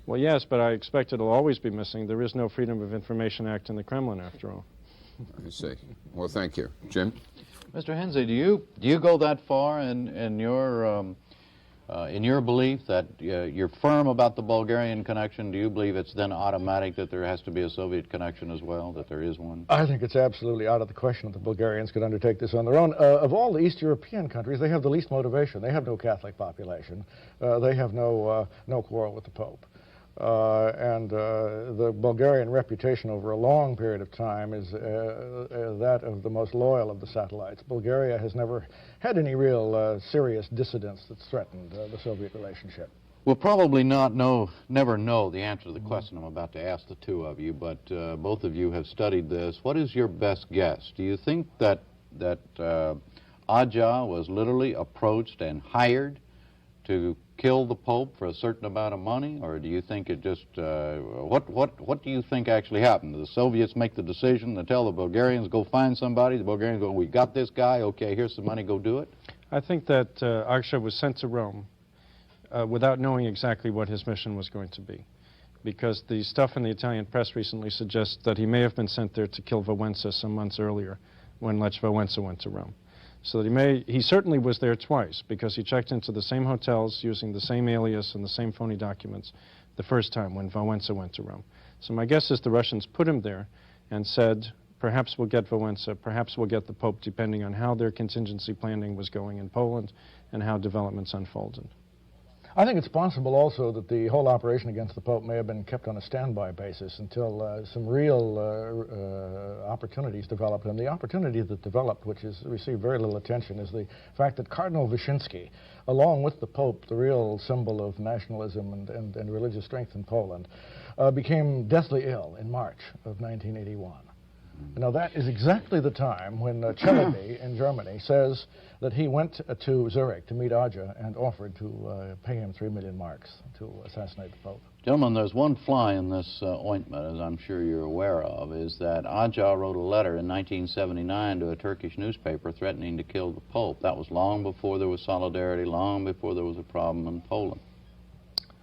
Well, yes, but I expect it'll always be missing. There is no Freedom of Information Act in the Kremlin, after all. I see. Well, thank you. Jim? Mr. Henze, do you go that far in your belief that you're firm about the Bulgarian connection? Do you believe it's then automatic that there has to be a Soviet connection as well, that there is one? I think it's absolutely out of the question that the Bulgarians could undertake this on their own. Of all the East European countries, they have the least motivation. They have no Catholic population. They have no quarrel with the Pope. The Bulgarian reputation over a long period of time is that of the most loyal of the satellites. Bulgaria has never had any real serious dissidence that's threatened the Soviet relationship. We'll probably never know the answer to the question I'm about to ask the two of you, but both of you have studied this. What is your best guess? Do you think that Ağca was literally approached and hired to kill the Pope for a certain amount of money, or do you think it just, what do you think actually happened? Did the Soviets make the decision to tell the Bulgarians, go find somebody? The Bulgarians go, we got this guy, okay, here's some money, go do it? I think that Ağca was sent to Rome without knowing exactly what his mission was going to be, because the stuff in the Italian press recently suggests that he may have been sent there to kill Wałęsa some months earlier when Lech Wałęsa went to Rome. So that he certainly was there twice, because he checked into the same hotels using the same alias and the same phony documents the first time when Wałęsa went to Rome. So my guess is the Russians put him there and said, perhaps we'll get Wałęsa, perhaps we'll get the Pope, depending on how their contingency planning was going in Poland and how developments unfolded. I think it's possible also that the whole operation against the Pope may have been kept on a standby basis until some real opportunities developed. And the opportunity that developed, which has received very little attention, is the fact that Cardinal Wyszynski, along with the Pope, the real symbol of nationalism and religious strength in Poland, became deathly ill in March of 1981. Now, that is exactly the time when Celebi in Germany says that he went to Zurich to meet Ağca and offered to pay him 3 million marks to assassinate the Pope. Gentlemen, there's one fly in this ointment, as I'm sure you're aware of, is that Ağca wrote a letter in 1979 to a Turkish newspaper threatening to kill the Pope. That was long before there was solidarity, long before there was a problem in Poland.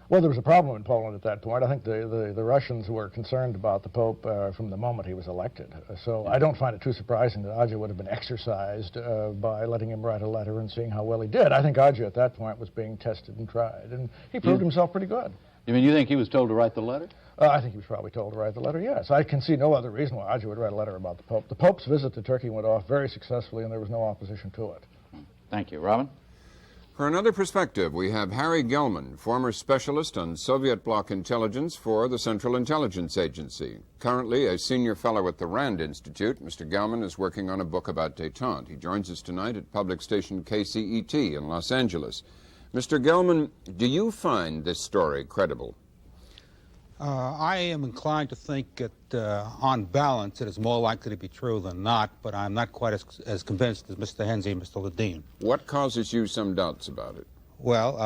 Well, there was a problem in Poland at that point. I think the Russians were concerned about the Pope from the moment he was elected. So I don't find it too surprising that Ağca would have been exercised by letting him write a letter and seeing how well he did. I think Ağca at that point was being tested and tried, and he proved himself pretty good. You think he was told to write the letter? I think he was probably told to write the letter, yes. I can see no other reason why Ağca would write a letter about the Pope. The Pope's visit to Turkey went off very successfully, and there was no opposition to it. Thank you. Robin? For another perspective, we have Harry Gelman, former specialist on Soviet bloc intelligence for the Central Intelligence Agency. Currently a senior fellow at the Rand Institute, Mr. Gelman is working on a book about détente. He joins us tonight at public station KCET in Los Angeles. Mr. Gelman, do you find this story credible? I am inclined to think that, on balance, it is more likely to be true than not, but I'm not quite as convinced as Mr. Henze and Mr. Ledeen. What causes you some doubts about it? Well,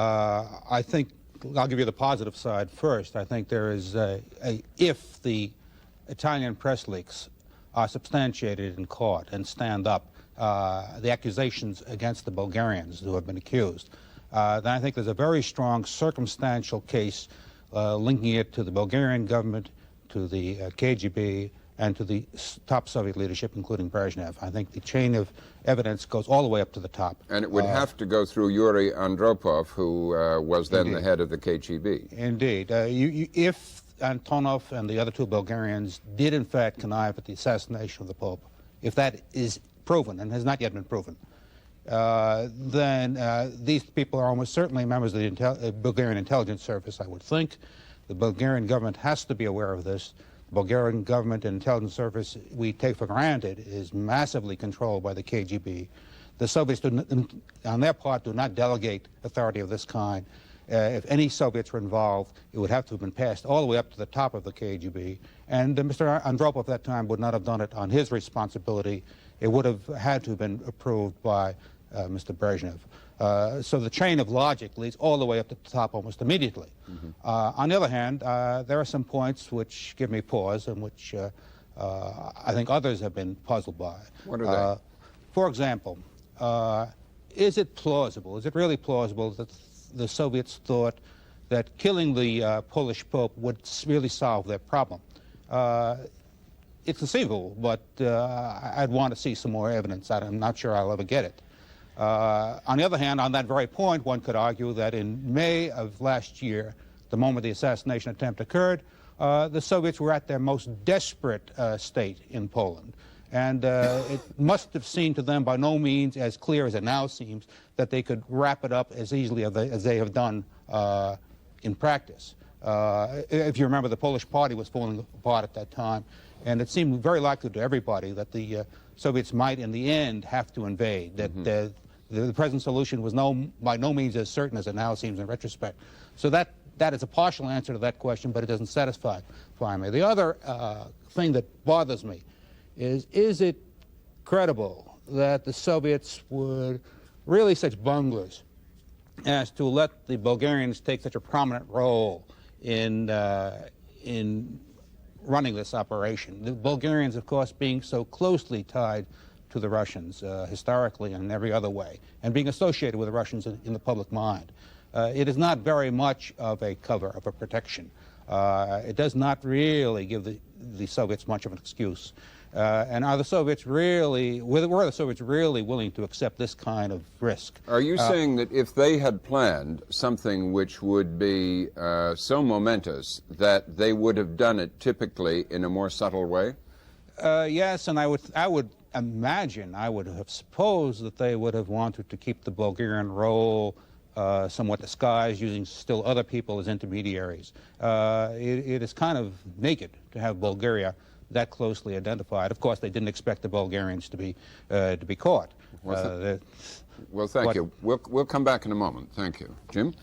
I think, I'll give you the positive side first. I think there is if the Italian press leaks are substantiated in court and stand up, the accusations against the Bulgarians who have been accused, then I think there's a very strong circumstantial case linking it to the Bulgarian government, to the KGB, and to the top Soviet leadership, including Brezhnev. I think the chain of evidence goes all the way up to the top. And it would have to go through Yuri Andropov, who was then Indeed. the head of the KGB. Indeed. If Antonov and the other two Bulgarians did, in fact, connive at the assassination of the Pope, if that is proven, and has not yet been proven, then these people are almost certainly members of the Bulgarian intelligence service, I would think. The Bulgarian government has to be aware of this. The Bulgarian government and intelligence service, we take for granted, is massively controlled by the KGB. The Soviets, on their part, do not delegate authority of this kind. If any Soviets were involved, it would have to have been passed all the way up to the top of the KGB. And Mr. Andropov at that time would not have done it on his responsibility. It would have had to have been approved by Mr. Brezhnev. So the chain of logic leads all the way up to the top almost immediately. On the other hand, there are some points which give me pause and which I think others have been puzzled by. What are they? For example, is it plausible, is it really plausible that the Soviets thought that killing the Polish Pope would really solve their problem? It's conceivable, but I'd want to see some more evidence. I'm not sure I'll ever get it. On the other hand, on that very point, one could argue that in May of last year, the moment the assassination attempt occurred, the Soviets were at their most desperate state in Poland. And it must have seemed to them by no means as clear as it now seems that they could wrap it up as easily as they have done in practice. If you remember, the Polish party was falling apart at that time, and it seemed very likely to everybody that the Soviets might in the end have to invade, that the present solution was by no means as certain as it now seems in retrospect. So that is a partial answer to that question, but it doesn't satisfy me. The other thing that bothers me is it credible that the Soviets would really such bunglers as to let the Bulgarians take such a prominent role in running this operation? The Bulgarians, of course, being so closely tied to the Russians historically and in every other way, and being associated with the Russians in the public mind. It is not very much of a cover, of a protection. It does not really give the Soviets much of an excuse. And were the Soviets really willing to accept this kind of risk? Are you saying that if they had planned something which would be so momentous that they would have done it typically in a more subtle way? Yes, and I would imagine, I would have supposed that they would have wanted to keep the Bulgarian role somewhat disguised, using still other people as intermediaries. It is kind of naked to have Bulgaria that closely identified. Of course, they didn't expect the Bulgarians to be caught. Well, thank you. We'll come back in a moment. Thank you. Jim?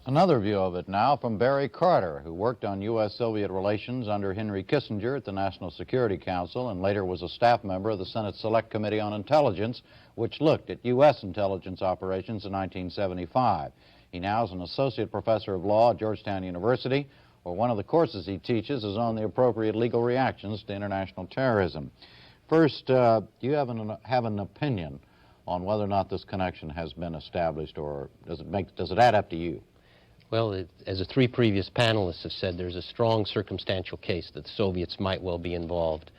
Another view of it now from Barry Carter, who worked on U.S.-Soviet relations under Henry Kissinger at the National Security Council and later was a staff member of the Senate Select Committee on Intelligence, which looked at U.S. intelligence operations in 1975. He now is an associate professor of law at Georgetown University, where one of the courses he teaches is on the appropriate legal reactions to international terrorism. First, do you have an opinion on whether or not this connection has been established, or does it add up to you? Well, as the three previous panelists have said, there's a strong circumstantial case that the Soviets might well be involved.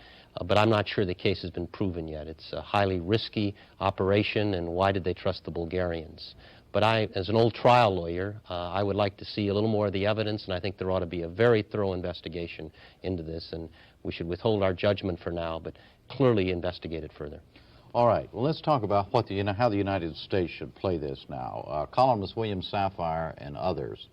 But I'm not sure the case has been proven yet. It's a highly risky operation, and why did they trust the Bulgarians? But as an old trial lawyer, I would like to see a little more of the evidence, and I think there ought to be a very thorough investigation into this, and we should withhold our judgment for now, but clearly investigate it further. All right, well, let's talk about what how the United States should play this now. Columnist William Safire and others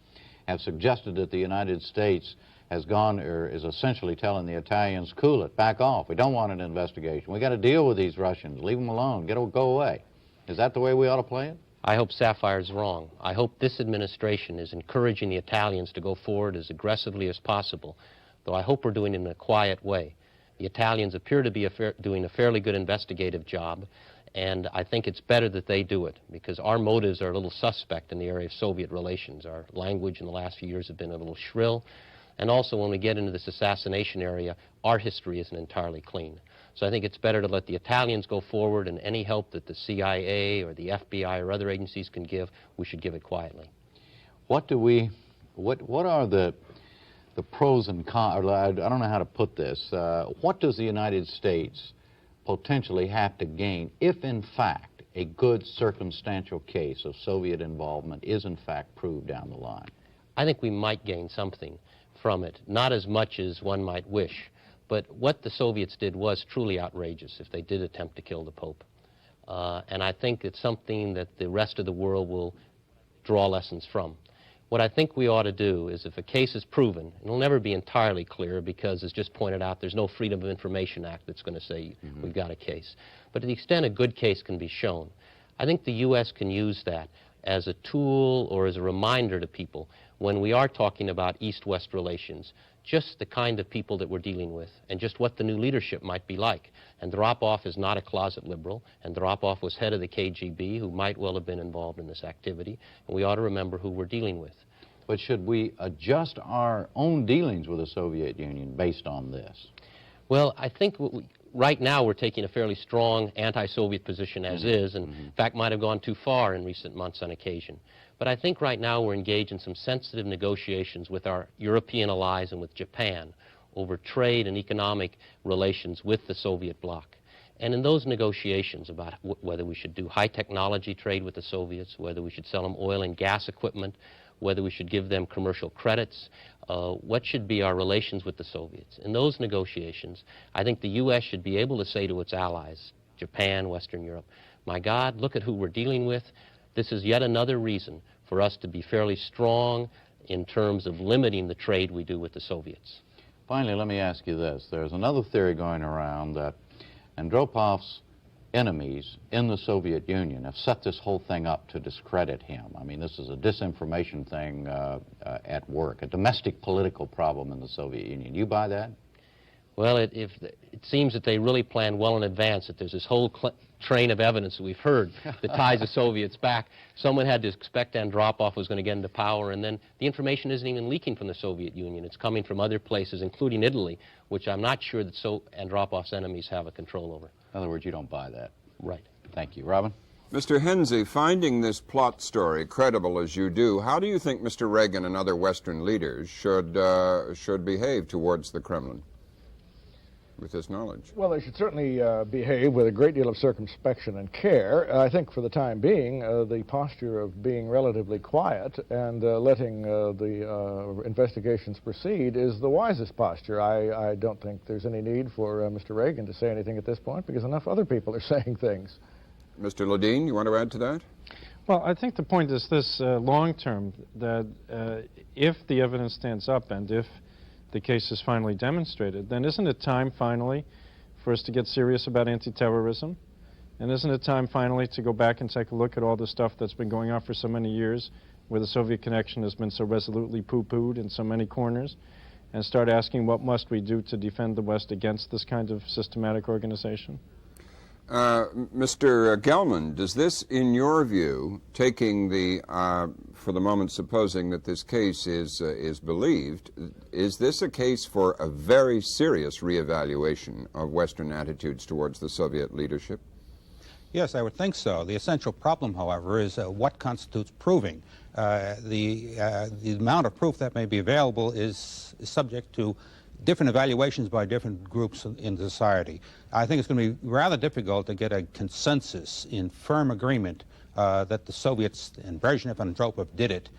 have suggested that the United States has gone, or is essentially telling the Italians, cool it, back off. We don't want an investigation. We got to deal with these Russians. Leave them alone. Go away. Is that the way we ought to play it? I hope Safire's wrong. I hope this administration is encouraging the Italians to go forward as aggressively as possible, though I hope we're doing it in a quiet way. The Italians appear to be doing a fairly good investigative job, and I think it's better that they do it, because our motives are a little suspect in the area of Soviet relations. Our language in the last few years have been a little shrill, and also when we get into this assassination area, our history isn't entirely clean. So I think it's better to let the Italians go forward, and any help that the CIA or the FBI or other agencies can give, we should give it quietly. What are the pros and cons, or I don't know how to put this. What does the United States potentially have to gain if, in fact, a good circumstantial case of Soviet involvement is, in fact, proved down the line? I think we might gain something from it, not as much as one might wish. But what the Soviets did was truly outrageous if they did attempt to kill the Pope. And I think it's something that the rest of the world will draw lessons from. What I think we ought to do is, if a case is proven, it'll never be entirely clear because, as just pointed out, there's no Freedom of Information Act that's going to say we've got a case. But to the extent a good case can be shown, I think the U.S. can use that as a tool or as a reminder to people when we are talking about East-West relations, just the kind of people that we're dealing with and just what the new leadership might be like. Andropov is not a closet liberal. Andropov was head of the KGB, who might well have been involved in this activity, and we ought to remember who we're dealing with. But should we adjust our own dealings with the Soviet Union based on this? Well, I think right now we're taking a fairly strong anti-Soviet position as is, and in fact might have gone too far in recent months on occasion. But I think right now we're engaged in some sensitive negotiations with our European allies and with Japan over trade and economic relations with the Soviet bloc. And in those negotiations about whether we should do high technology trade with the Soviets, whether we should sell them oil and gas equipment, whether we should give them commercial credits, what should be our relations with the Soviets. In those negotiations, I think the U.S. should be able to say to its allies, Japan, Western Europe, my God, look at who we're dealing with. This is yet another reason for us to be fairly strong in terms of limiting the trade we do with the Soviets. Finally, let me ask you this. There's another theory going around that Andropov's enemies in the Soviet Union have set this whole thing up to discredit him. I mean, this is a disinformation thing at work, a domestic political problem in the Soviet Union. You buy that? Well, it seems that they really planned well in advance, that there's this whole train of evidence that we've heard that ties the Soviets back. Someone had to expect Andropov was going to get into power, and then the information isn't even leaking from the Soviet Union. It's coming from other places, including Italy, which I'm not sure that Andropov's enemies have a control over. In other words, you don't buy that. Right. Thank you. Robin? Mr. Henze, finding this plot story credible as you do, how do you think Mr. Reagan and other Western leaders should behave towards the Kremlin with this knowledge? Well, they should certainly behave with a great deal of circumspection and care. I think for the time being, the posture of being relatively quiet and letting the investigations proceed is the wisest posture. I don't think there's any need for Mr. Reagan to say anything at this point because enough other people are saying things. Mr. Ledeen, you want to add to that? Well, I think the point is this long term, that if the evidence stands up and if the case is finally demonstrated, then isn't it time finally for us to get serious about anti-terrorism? And isn't it time finally to go back and take a look at all the stuff that's been going on for so many years, where the Soviet connection has been so resolutely poo-pooed in so many corners, and start asking what must we do to defend the West against this kind of systematic organization? Mr. Gelman, does this, in your view, taking the, for the moment supposing that this case is believed, is this a case for a very serious reevaluation of Western attitudes towards the Soviet leadership? Yes, I would think so. The essential problem, however, is what constitutes proving. The amount of proof that may be available is subject to different evaluations by different groups in society. I think it's going to be rather difficult to get a consensus in firm agreement that the Soviets and Brezhnev and Andropov did it,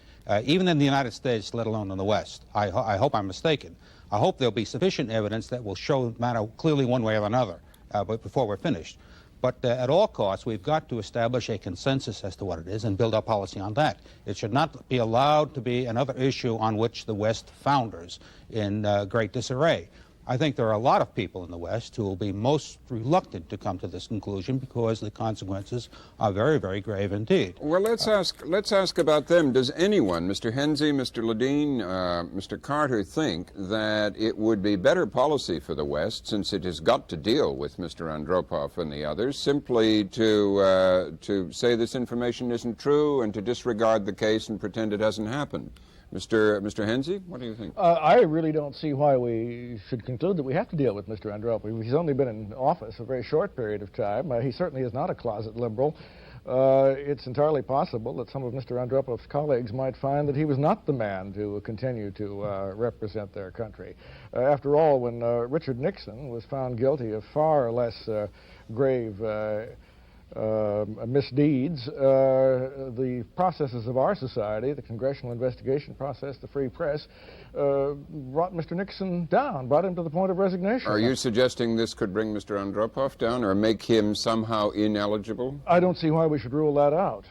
even in the United States, let alone in the West. I hope I'm mistaken. I hope there'll be sufficient evidence that will show the matter clearly one way or another but before we're finished. But at all costs, we've got to establish a consensus as to what it is and build our policy on that. It should not be allowed to be another issue on which the West founders in great disarray. I think there are a lot of people in the West who will be most reluctant to come to this conclusion because the consequences are very, very grave indeed. Well, let's ask about them. Does anyone, Mr. Henze, Mr. Ledeen, Mr. Carter, think that it would be better policy for the West, since it has got to deal with Mr. Andropov and the others, simply to say this information isn't true and to disregard the case and pretend it hasn't happened? Mr. Henze, what do you think? I really don't see why we should conclude that we have to deal with Mr. Andropov. He's only been in office a very short period of time. He certainly is not a closet liberal. It's entirely possible that some of Mr. Andropov's colleagues might find that he was not the man to continue to represent their country. After all, when Richard Nixon was found guilty of far less grave misdeeds, the processes of our society, the congressional investigation process, the free press, brought Mr. Nixon down, brought him to the point of resignation. Are you suggesting this could bring Mr. Andropov down or make him somehow ineligible? I don't see why we should rule that out.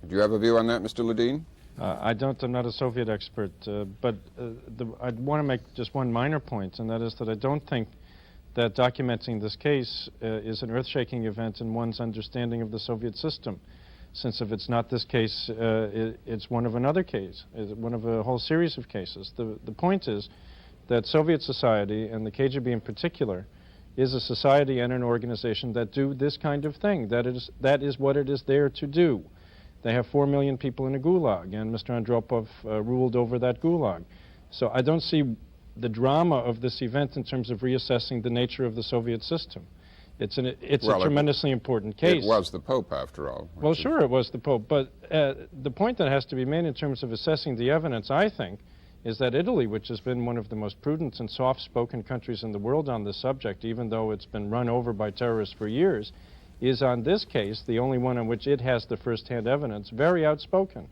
Do you have a view on that, Mr. Ledeen? I don't. I'm not a Soviet expert, but I'd want to make just one minor point, and that is that I don't think that documenting this case is an earth-shaking event in one's understanding of the Soviet system, since if it's not this case, it's one of another case, one of a whole series of cases. The point is that Soviet society, and the KGB in particular, is a society and an organization that do this kind of thing. That is what it is there to do. They have 4 million people in a gulag, and Mr. Andropov ruled over that gulag. So I don't see the drama of this event in terms of reassessing the nature of the Soviet system. It's a tremendously important case. It was the Pope, after all. Well, sure, it was the Pope, but the point that has to be made in terms of assessing the evidence, I think, is that Italy, which has been one of the most prudent and soft-spoken countries in the world on this subject, even though it's been run over by terrorists for years, is on this case, the only one in which it has the first-hand evidence, very outspoken.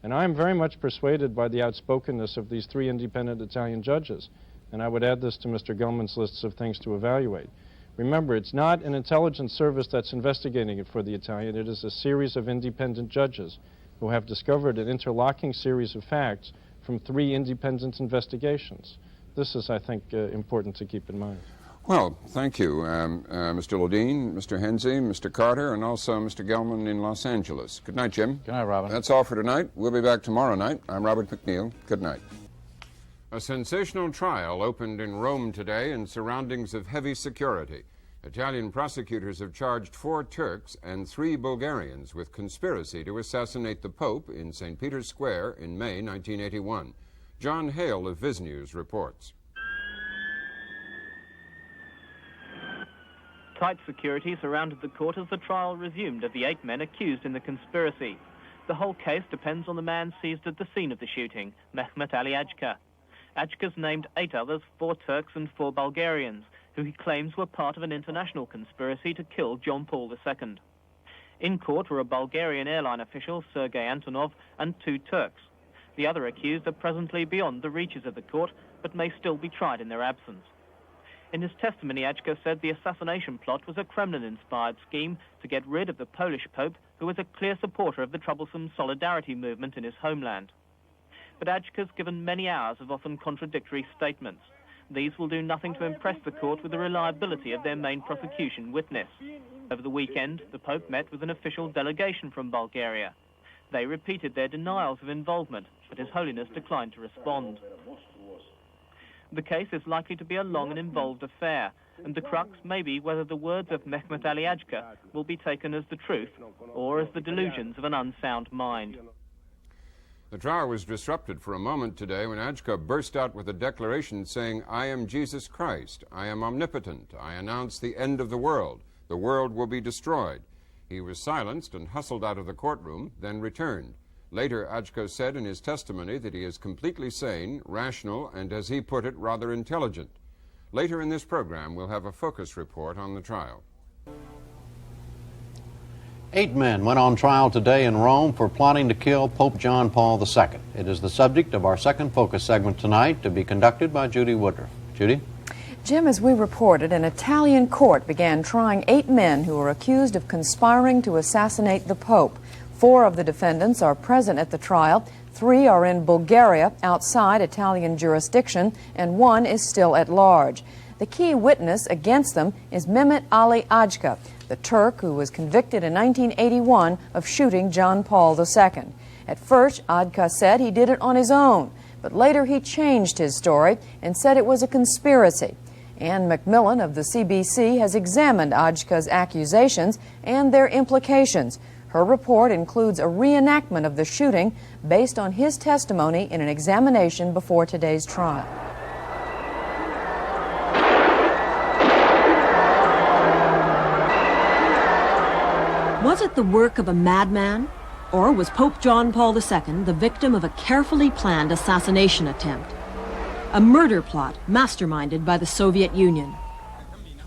And I'm very much persuaded by the outspokenness of these 3 independent Italian judges. And I would add this to Mr. Gelman's lists of things to evaluate. Remember, it's not an intelligence service that's investigating it for the Italian. It is a series of independent judges who have discovered an interlocking series of facts from 3 independent investigations. This is, I think, important to keep in mind. Well, thank you, Mr. Ledeen, Mr. Henze, Mr. Carter, and also Mr. Gelman in Los Angeles. Good night, Jim. Good night, Robin. That's all for tonight. We'll be back tomorrow night. I'm Robert McNeil. Good night. A sensational trial opened in Rome today in surroundings of heavy security. Italian prosecutors have charged 4 Turks and 3 Bulgarians with conspiracy to assassinate the Pope in St. Peter's Square in May 1981. John Hale of Viz News reports. Tight security surrounded the court as the trial resumed of the 8 men accused in the conspiracy. The whole case depends on the man seized at the scene of the shooting, Mehmet Ali Ağca. Ağca's named 8 others, 4 Turks and 4 Bulgarians, who he claims were part of an international conspiracy to kill John Paul II. In court were a Bulgarian airline official, Sergei Antonov, and 2 Turks. The other accused are presently beyond the reaches of the court, but may still be tried in their absence. In his testimony, Ağca said the assassination plot was a Kremlin-inspired scheme to get rid of the Polish Pope, who was a clear supporter of the troublesome Solidarity movement in his homeland. But Ağca's given many hours of often contradictory statements. These will do nothing to impress the court with the reliability of their main prosecution witness. Over the weekend, the Pope met with an official delegation from Bulgaria. They repeated their denials of involvement, but His Holiness declined to respond. The case is likely to be a long and involved affair, and the crux may be whether the words of Mehmet Ali Ağca will be taken as the truth or as the delusions of an unsound mind. The trial was disrupted for a moment today when Ağca burst out with a declaration saying, "I am Jesus Christ. I am omnipotent. I announce the end of the world. The world will be destroyed." He was silenced and hustled out of the courtroom, then returned. Later, Ağca said in his testimony that he is completely sane, rational, and, as he put it, rather intelligent. Later in this program, we'll have a focus report on the trial. 8 men went on trial today in Rome for plotting to kill Pope John Paul II. It is the subject of our second focus segment tonight, to be conducted by Judy Woodruff. Judy? Jim, as we reported, an Italian court began trying 8 men who were accused of conspiring to assassinate the Pope. 4 of the defendants are present at the trial. 3 are in Bulgaria, outside Italian jurisdiction, and 1 is still at large. The key witness against them is Mehmet Ali Ağca, the Turk who was convicted in 1981 of shooting John Paul II. At first, Ağca said he did it on his own, but later he changed his story and said it was a conspiracy. Ann McMillan of the CBC has examined Ağca's accusations and their implications. Her report includes a reenactment of the shooting based on his testimony in an examination before today's trial. Was it the work of a madman? Or was Pope John Paul II the victim of a carefully planned assassination attempt? A murder plot masterminded by the Soviet Union.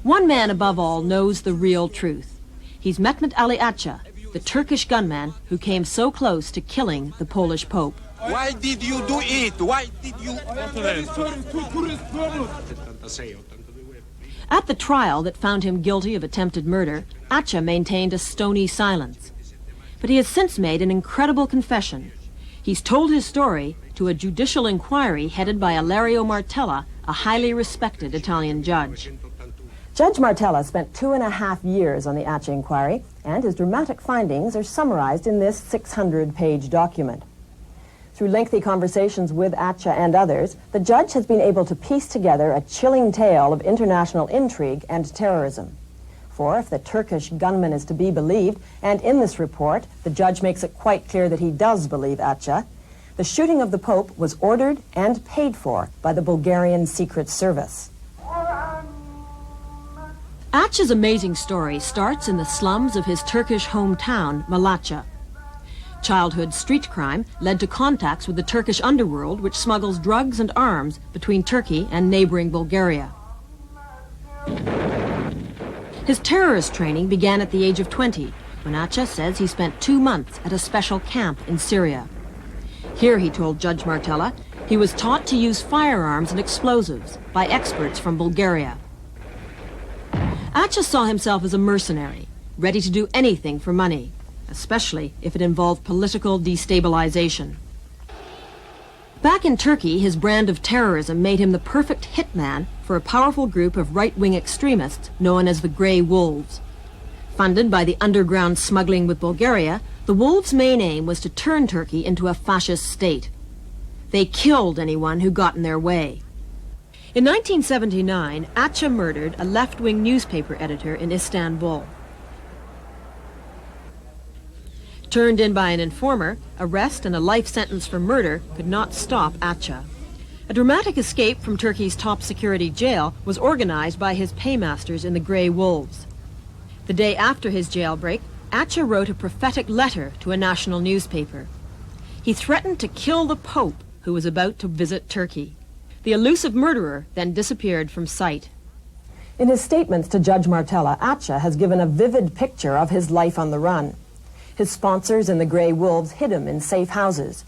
One man above all knows the real truth. He's Mehmet Ali Ağca, the Turkish gunman who came so close to killing the Polish Pope. Why did you do it? Why did you... At the trial that found him guilty of attempted murder, Ağca maintained a stony silence. But he has since made an incredible confession. He's told his story to a judicial inquiry headed by Ilario Martella, a highly respected Italian judge. Judge Martella spent 2.5 years on the Ağca inquiry, and his dramatic findings are summarized in this 600-page document. Through lengthy conversations with Ağca and others, the judge has been able to piece together a chilling tale of international intrigue and terrorism. For if the Turkish gunman is to be believed, and in this report the judge makes it quite clear that he does believe Ağca, the shooting of the Pope was ordered and paid for by the Bulgarian Secret Service. Ağca's amazing story starts in the slums of his Turkish hometown, Malatya. Childhood street crime led to contacts with the Turkish underworld, which smuggles drugs and arms between Turkey and neighboring Bulgaria. His terrorist training began at the age of 20, when Ağca says he spent 2 months at a special camp in Syria. Here, he told Judge Martella, he was taught to use firearms and explosives by experts from Bulgaria. Ağca saw himself as a mercenary, ready to do anything for money, especially if it involved political destabilization. Back in Turkey, his brand of terrorism made him the perfect hitman for a powerful group of right-wing extremists known as the Grey Wolves. Funded by the underground smuggling with Bulgaria, the Wolves' main aim was to turn Turkey into a fascist state. They killed anyone who got in their way. In 1979, Ağca murdered a left-wing newspaper editor in Istanbul. Turned in by an informer, arrest and a life sentence for murder could not stop Ağca. A dramatic escape from Turkey's top security jail was organized by his paymasters in the Grey Wolves. The day after his jailbreak, Ağca wrote a prophetic letter to a national newspaper. He threatened to kill the Pope, who was about to visit Turkey. The elusive murderer then disappeared from sight. In his statements to Judge Martella, Ağca has given a vivid picture of his life on the run. His sponsors in the Grey Wolves hid him in safe houses.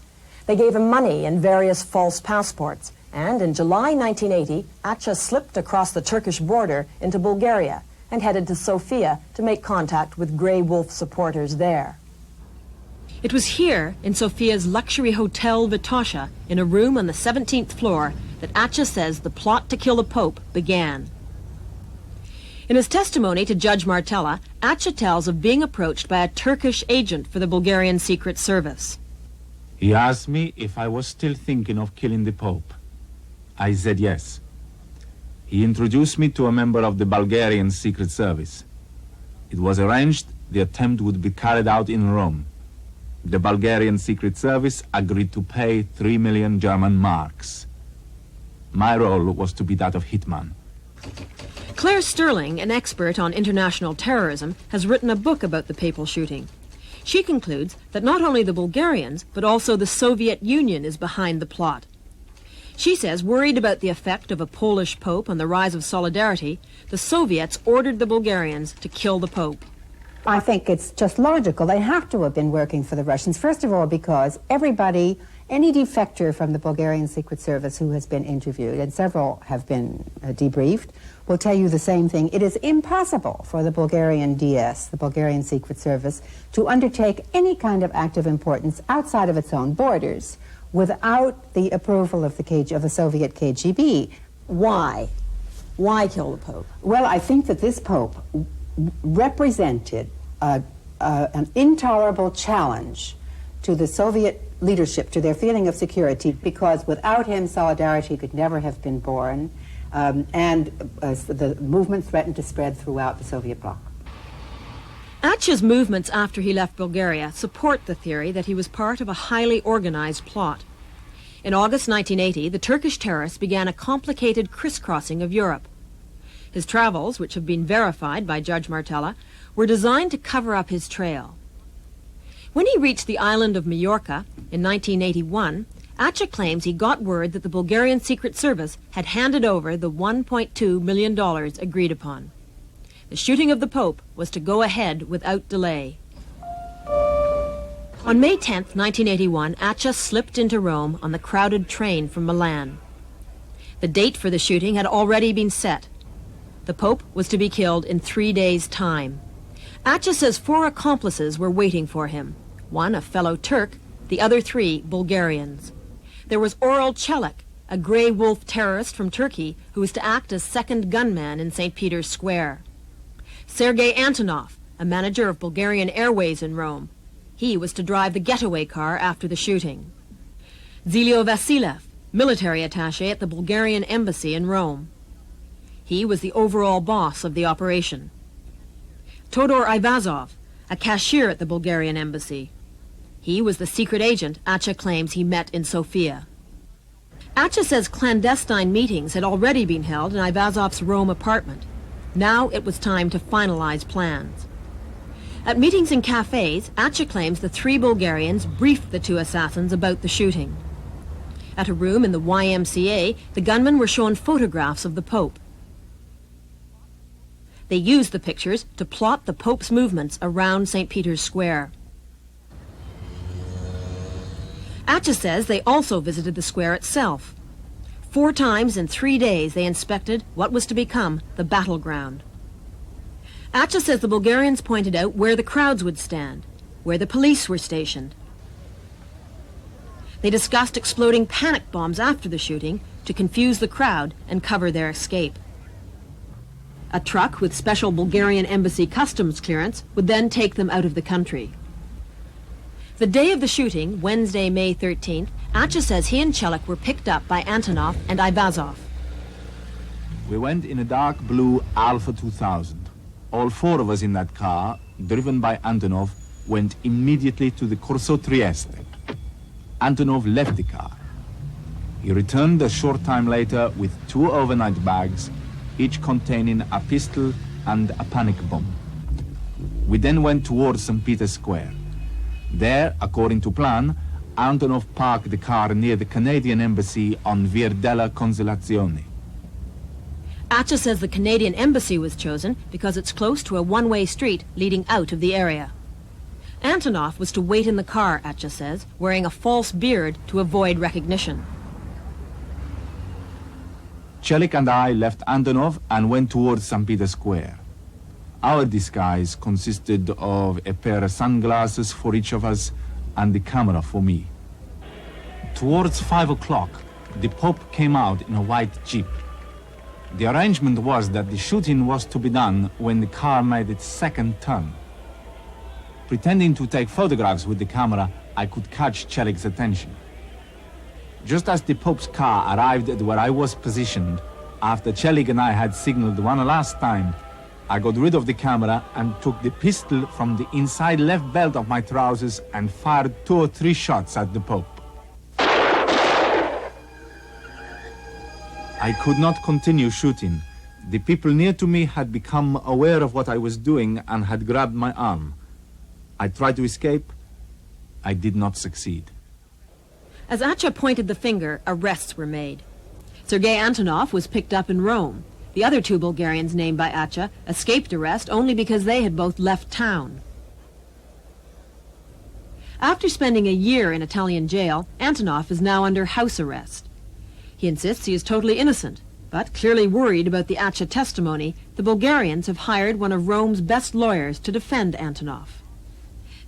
They gave him money and various false passports, and in July 1980, Ağca slipped across the Turkish border into Bulgaria and headed to Sofia to make contact with Grey Wolf supporters there. It was here, in Sofia's luxury hotel Vitosha, in a room on the 17th floor, that Ağca says the plot to kill the Pope began. In his testimony to Judge Martella, Ağca tells of being approached by a Turkish agent for the Bulgarian Secret Service. He asked me if I was still thinking of killing the Pope. I said yes. He introduced me to a member of the Bulgarian Secret Service. It was arranged the attempt would be carried out in Rome. The Bulgarian Secret Service agreed to pay 3 million German marks. My role was to be that of hitman. Claire Sterling, an expert on international terrorism, has written a book about the papal shooting. She concludes that not only the Bulgarians, but also the Soviet Union is behind the plot. She says, worried about the effect of a Polish pope on the rise of solidarity, the Soviets ordered the Bulgarians to kill the pope. I think it's just logical. They have to have been working for the Russians, first of all, because everybody Any defector from the Bulgarian Secret Service who has been interviewed, and several have been debriefed, will tell you the same thing. It is impossible for the Bulgarian DS, the Bulgarian Secret Service, to undertake any kind of act of importance outside of its own borders without the approval of the Soviet KGB. Why? Why kill the Pope? Well, I think that this Pope represented an intolerable challenge to the Soviet leadership, to their feeling of security, because without him, solidarity could never have been born, and the movement threatened to spread throughout the Soviet bloc. Ağca's movements after he left Bulgaria support the theory that he was part of a highly organized plot. In August 1980, the Turkish terrorists began a complicated crisscrossing of Europe. His travels, which have been verified by Judge Martella, were designed to cover up his trail. When he reached the island of Majorca in 1981, Ağca claims he got word that the Bulgarian Secret Service had handed over the $1.2 million agreed upon. The shooting of the Pope was to go ahead without delay. On May 10, 1981, Ağca slipped into Rome on the crowded train from Milan. The date for the shooting had already been set. The Pope was to be killed in 3 days' time. Ağca says 4 accomplices were waiting for him. 1 a fellow Turk, the other 3 Bulgarians. There was Oral Celik, a grey wolf terrorist from Turkey who was to act as second gunman in St. Peter's Square. Sergei Antonov, a manager of Bulgarian Airways in Rome. He was to drive the getaway car after the shooting. Zelio Vasilev, military attaché at the Bulgarian embassy in Rome. He was the overall boss of the operation. Todor Ivazov, a cashier at the Bulgarian embassy. He was the secret agent Ağca claims he met in Sofia. Ağca says clandestine meetings had already been held in Ivazov's Rome apartment. Now it was time to finalize plans. At meetings in cafes, Ağca claims the 3 Bulgarians briefed the 2 assassins about the shooting. At a room in the YMCA, the gunmen were shown photographs of the Pope. They used the pictures to plot the Pope's movements around St. Peter's Square. Ağca says they also visited the square itself. 4 times in 3 days they inspected what was to become the battleground. Ağca says the Bulgarians pointed out where the crowds would stand, where the police were stationed. They discussed exploding panic bombs after the shooting to confuse the crowd and cover their escape. A truck with special Bulgarian embassy customs clearance would then take them out of the country. The day of the shooting, Wednesday, May 13th, Ağca says he and Celik were picked up by Antonov and Ivazov. We went in a dark blue Alfa 2000. All 4 of us in that car, driven by Antonov, went immediately to the Corso Trieste. Antonov left the car. He returned a short time later with 2 overnight bags, each containing a pistol and a panic bomb. We then went towards St. Peter's Square. There, according to plan, Antonov parked the car near the Canadian embassy on Via della Consolazione. Ağca says the Canadian embassy was chosen because it's close to a one-way street leading out of the area. Antonov was to wait in the car, Ağca says, wearing a false beard to avoid recognition. Celik and I left Antonov and went towards St. Peter's Square. Our disguise consisted of a pair of sunglasses for each of us and the camera for me. Towards 5 o'clock, the Pope came out in a white jeep. The arrangement was that the shooting was to be done when the car made its second turn. Pretending to take photographs with the camera, I could catch Celik's attention. Just as the Pope's car arrived at where I was positioned, after Celik and I had signaled one last time, I got rid of the camera and took the pistol from the inside left belt of my trousers and fired 2 or 3 shots at the Pope. I could not continue shooting. The people near to me had become aware of what I was doing and had grabbed my arm. I tried to escape. I did not succeed. As Ağca pointed the finger, arrests were made. Sergei Antonov was picked up in Rome. The other 2 Bulgarians named by Ağca escaped arrest only because they had both left town. After spending a year in Italian jail, Antonov is now under house arrest. He insists he is totally innocent, but clearly worried about the Ağca testimony, the Bulgarians have hired one of Rome's best lawyers to defend Antonov.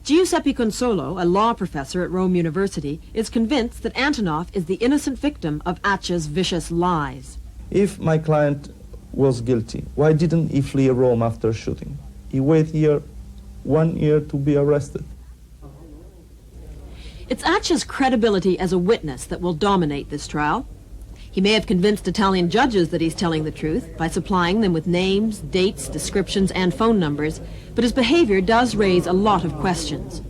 Giuseppe Consolo, a law professor at Rome University, is convinced that Antonov is the innocent victim of Ağca's vicious lies. If my client was guilty, why didn't he flee Rome after shooting? He waited here 1 year to be arrested. It's Ağca's credibility as a witness that will dominate this trial. He may have convinced Italian judges that he's telling the truth by supplying them with names, dates, descriptions, and phone numbers, but his behavior does raise a lot of questions.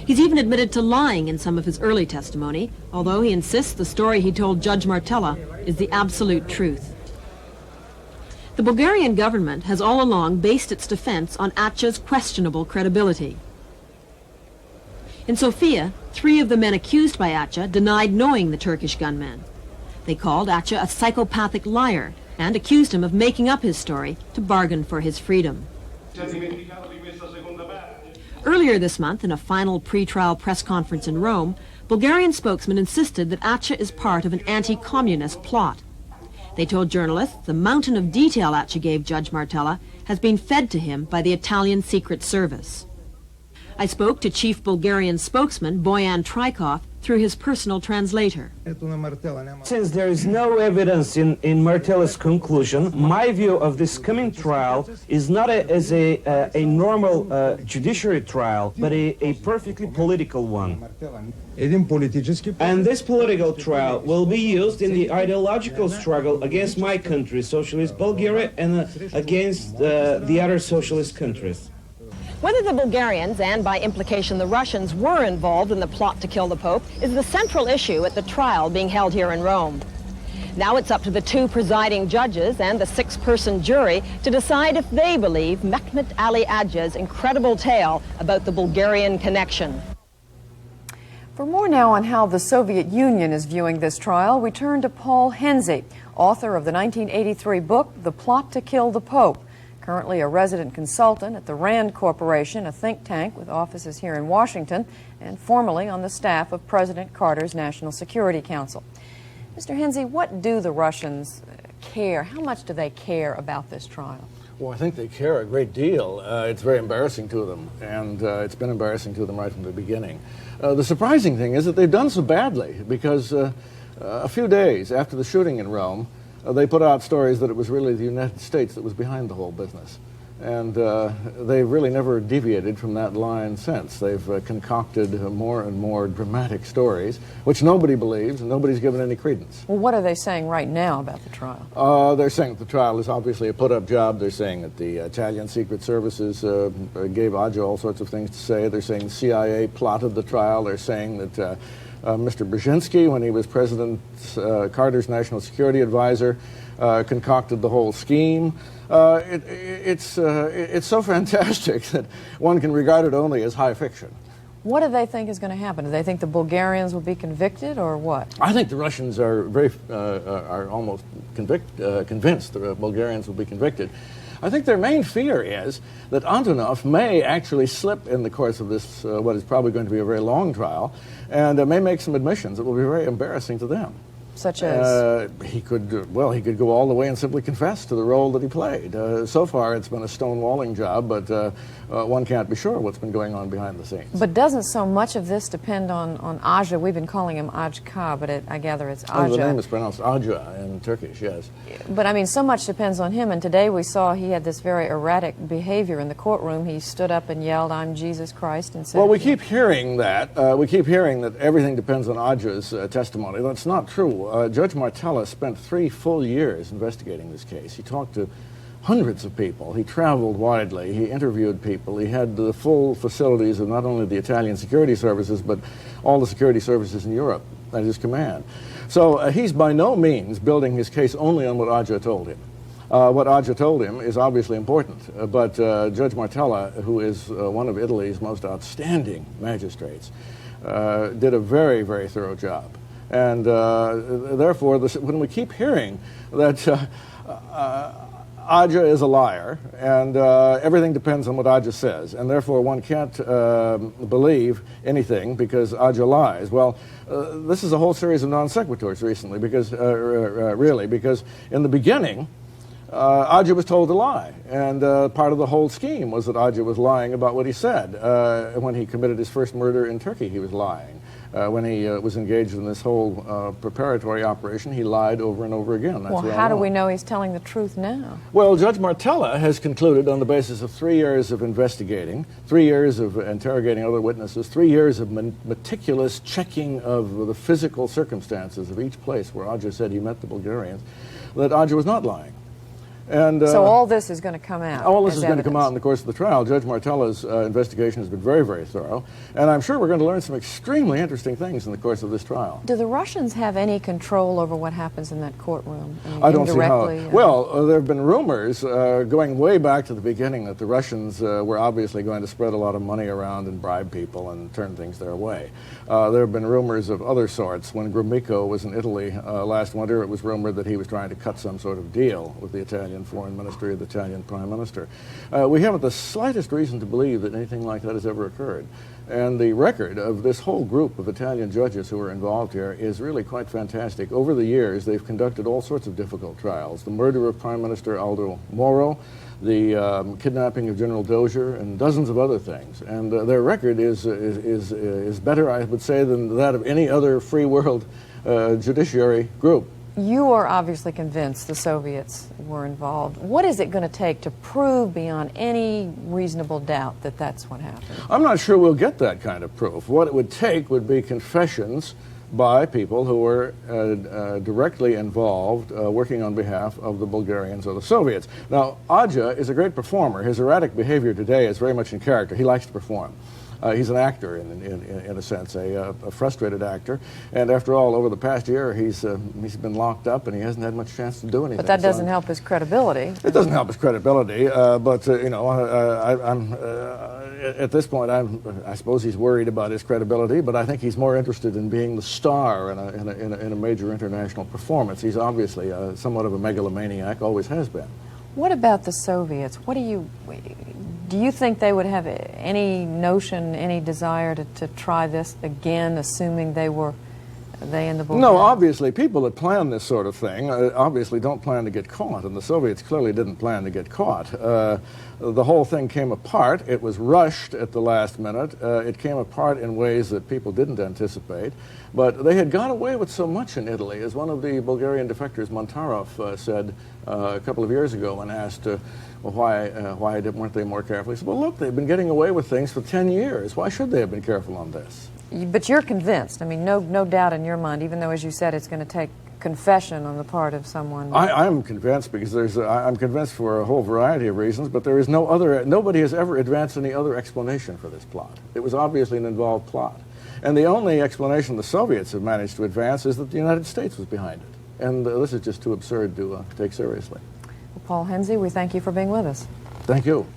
He's even admitted to lying in some of his early testimony, although he insists the story he told Judge Martella is the absolute truth. The Bulgarian government has all along based its defense on Ağca's questionable credibility. In Sofia, 3 of the men accused by Ağca denied knowing the Turkish gunman. They called Ağca a psychopathic liar and accused him of making up his story to bargain for his freedom. Earlier this month, in a final pre-trial press conference in Rome, Bulgarian spokesmen insisted that Ağca is part of an anti-communist plot. They told journalists the mountain of detail Ağca gave Judge Martella has been fed to him by the Italian Secret Service. I spoke to chief Bulgarian spokesman Boyan Trykov through his personal translator. Since there is no evidence in Martella's conclusion, my view of this coming trial is not as a normal judiciary trial, but a perfectly political one. And this political trial will be used in the ideological struggle against my country, Socialist Bulgaria, and against the other socialist countries. Whether the Bulgarians, and by implication the Russians, were involved in the plot to kill the Pope is the central issue at the trial being held here in Rome. Now it's up to the 2 presiding judges and the 6-person jury to decide if they believe Mehmet Ali Ağca's incredible tale about the Bulgarian connection. For more now on how the Soviet Union is viewing this trial, we turn to Paul Henze, author of the 1983 book, The Plot to Kill the Pope. Currently a resident consultant at the RAND Corporation, a think tank with offices here in Washington, and formerly on the staff of President Carter's National Security Council. Mr. Henze, what do the Russians care? How much do they care about this trial? Well, I think they care a great deal. It's very embarrassing to them, and it's been embarrassing to them right from the beginning. The surprising thing is that they've done so badly, because a few days after the shooting in Rome, they put out stories that it was really the United States that was behind the whole business. And they've really never deviated from that line since. They've concocted more and more dramatic stories, which nobody believes and nobody's given any credence. Well, what are they saying right now about the trial? They're saying that the trial is obviously a put-up job. They're saying that the Italian Secret Services gave Ağca all sorts of things to say. They're saying the CIA plotted the trial. They're saying that Mr. Brzezinski, when he was President Carter's National Security Advisor, concocted the whole scheme. It's so fantastic that one can regard it only as high fiction. What do they think is going to happen? Do they think the Bulgarians will be convicted, or what? I think the Russians are are almost convinced the Bulgarians will be convicted. I think their main fear is that Antonov may actually slip in the course of this, what is probably going to be a very long trial, and may make some admissions that will be very embarrassing to them. Such as? He could go all the way and simply confess to the role that he played. So far, it's been a stonewalling job, but one can't be sure what's been going on behind the scenes. But doesn't so much of this depend on Ağca? We've been calling him Ağca, but I gather it's Ağca. Oh, the name is pronounced Ağca in Turkish, yes. But I mean, so much depends on him, and today we saw he had this very erratic behavior in the courtroom. He stood up and yelled, "I'm Jesus Christ," and said... Well, we keep hearing that. We keep hearing that everything depends on Ağca's testimony. That's not true. Judge Martella spent 3 full years investigating this case. He talked to hundreds of people. He traveled widely. He interviewed people. He had the full facilities of not only the Italian security services, but all the security services in Europe at his command. So he's by no means building his case only on what Ağca told him. What Ağca told him is obviously important, but Judge Martella, who is one of Italy's most outstanding magistrates, did a very, very thorough job. And therefore, when we keep hearing that Ağca is a liar, and everything depends on what Ağca says, and therefore one can't believe anything because Ağca lies. Well, this is a whole series of non sequiturs recently, because really, because in the beginning, Ağca was told to lie, and part of the whole scheme was that Ağca was lying about what he said. When he committed his first murder in Turkey, he was lying. When he was engaged in this whole preparatory operation, he lied over and over again. That's well, how do we know he's telling the truth now? Well, Judge Martella has concluded on the basis of 3 years of investigating, 3 years of interrogating other witnesses, 3 years of meticulous checking of the physical circumstances of each place where Ağca said he met the Bulgarians, that Ağca was not lying. And, so all this is going to come out. All this is going to come out in the course of the trial. Judge Martella's investigation has been very, very thorough, and I'm sure we're going to learn some extremely interesting things in the course of this trial. Do the Russians have any control over what happens in that courtroom? I don't see how. Well, there have been rumors going way back to the beginning that the Russians were obviously going to spread a lot of money around and bribe people and turn things their way. There have been rumors of other sorts. When Gromyko was in Italy last winter, it was rumored that he was trying to cut some sort of deal with the Italian foreign ministry, the Italian prime minister. We haven't the slightest reason to believe that anything like that has ever occurred. And the record of this whole group of Italian judges who are involved here is really quite fantastic. Over the years, they've conducted all sorts of difficult trials. The murder of Prime Minister Aldo Moro, the kidnapping of General Dozier, and dozens of other things. And their record is better, I would say, than that of any other free world judiciary group. You are obviously convinced the Soviets were involved. What is it going to take to prove beyond any reasonable doubt that that's what happened? I'm not sure we'll get that kind of proof. What it would take would be confessions by people who were directly involved, working on behalf of the Bulgarians or the Soviets. Now, Ağca is a great performer. His erratic behavior today is very much in character. He likes to perform. He's an actor, in a sense, a frustrated actor. And after all, over the past year, he's been locked up, and he hasn't had much chance to do anything. But that doesn't help his credibility. It doesn't help his credibility. But you know, at this point, I suppose he's worried about his credibility. But I think he's more interested in being the star in a major international performance. He's obviously somewhat of a megalomaniac, always has been. What about the Soviets? Do you think they would have any notion, any desire to try this again, assuming they and the Bulgarians? No, obviously, people that plan this sort of thing obviously don't plan to get caught, and the Soviets clearly didn't plan to get caught. The whole thing came apart. It was rushed at the last minute. It came apart in ways that people didn't anticipate. But they had got away with so much in Italy, as one of the Bulgarian defectors, Montarov, said a couple of years ago when asked, well, why weren't they more careful? He said, well, look, they've been getting away with things for 10 years. Why should they have been careful on this? But you're convinced. I mean, no doubt in your mind, even though, as you said, it's going to take confession on the part of someone. I'm convinced because I'm convinced for a whole variety of reasons, but there is nobody has ever advanced any other explanation for this plot. It was obviously an involved plot. And the only explanation the Soviets have managed to advance is that the United States was behind it. And this is just too absurd to take seriously. Well, Paul Hensey, we thank you for being with us. Thank you.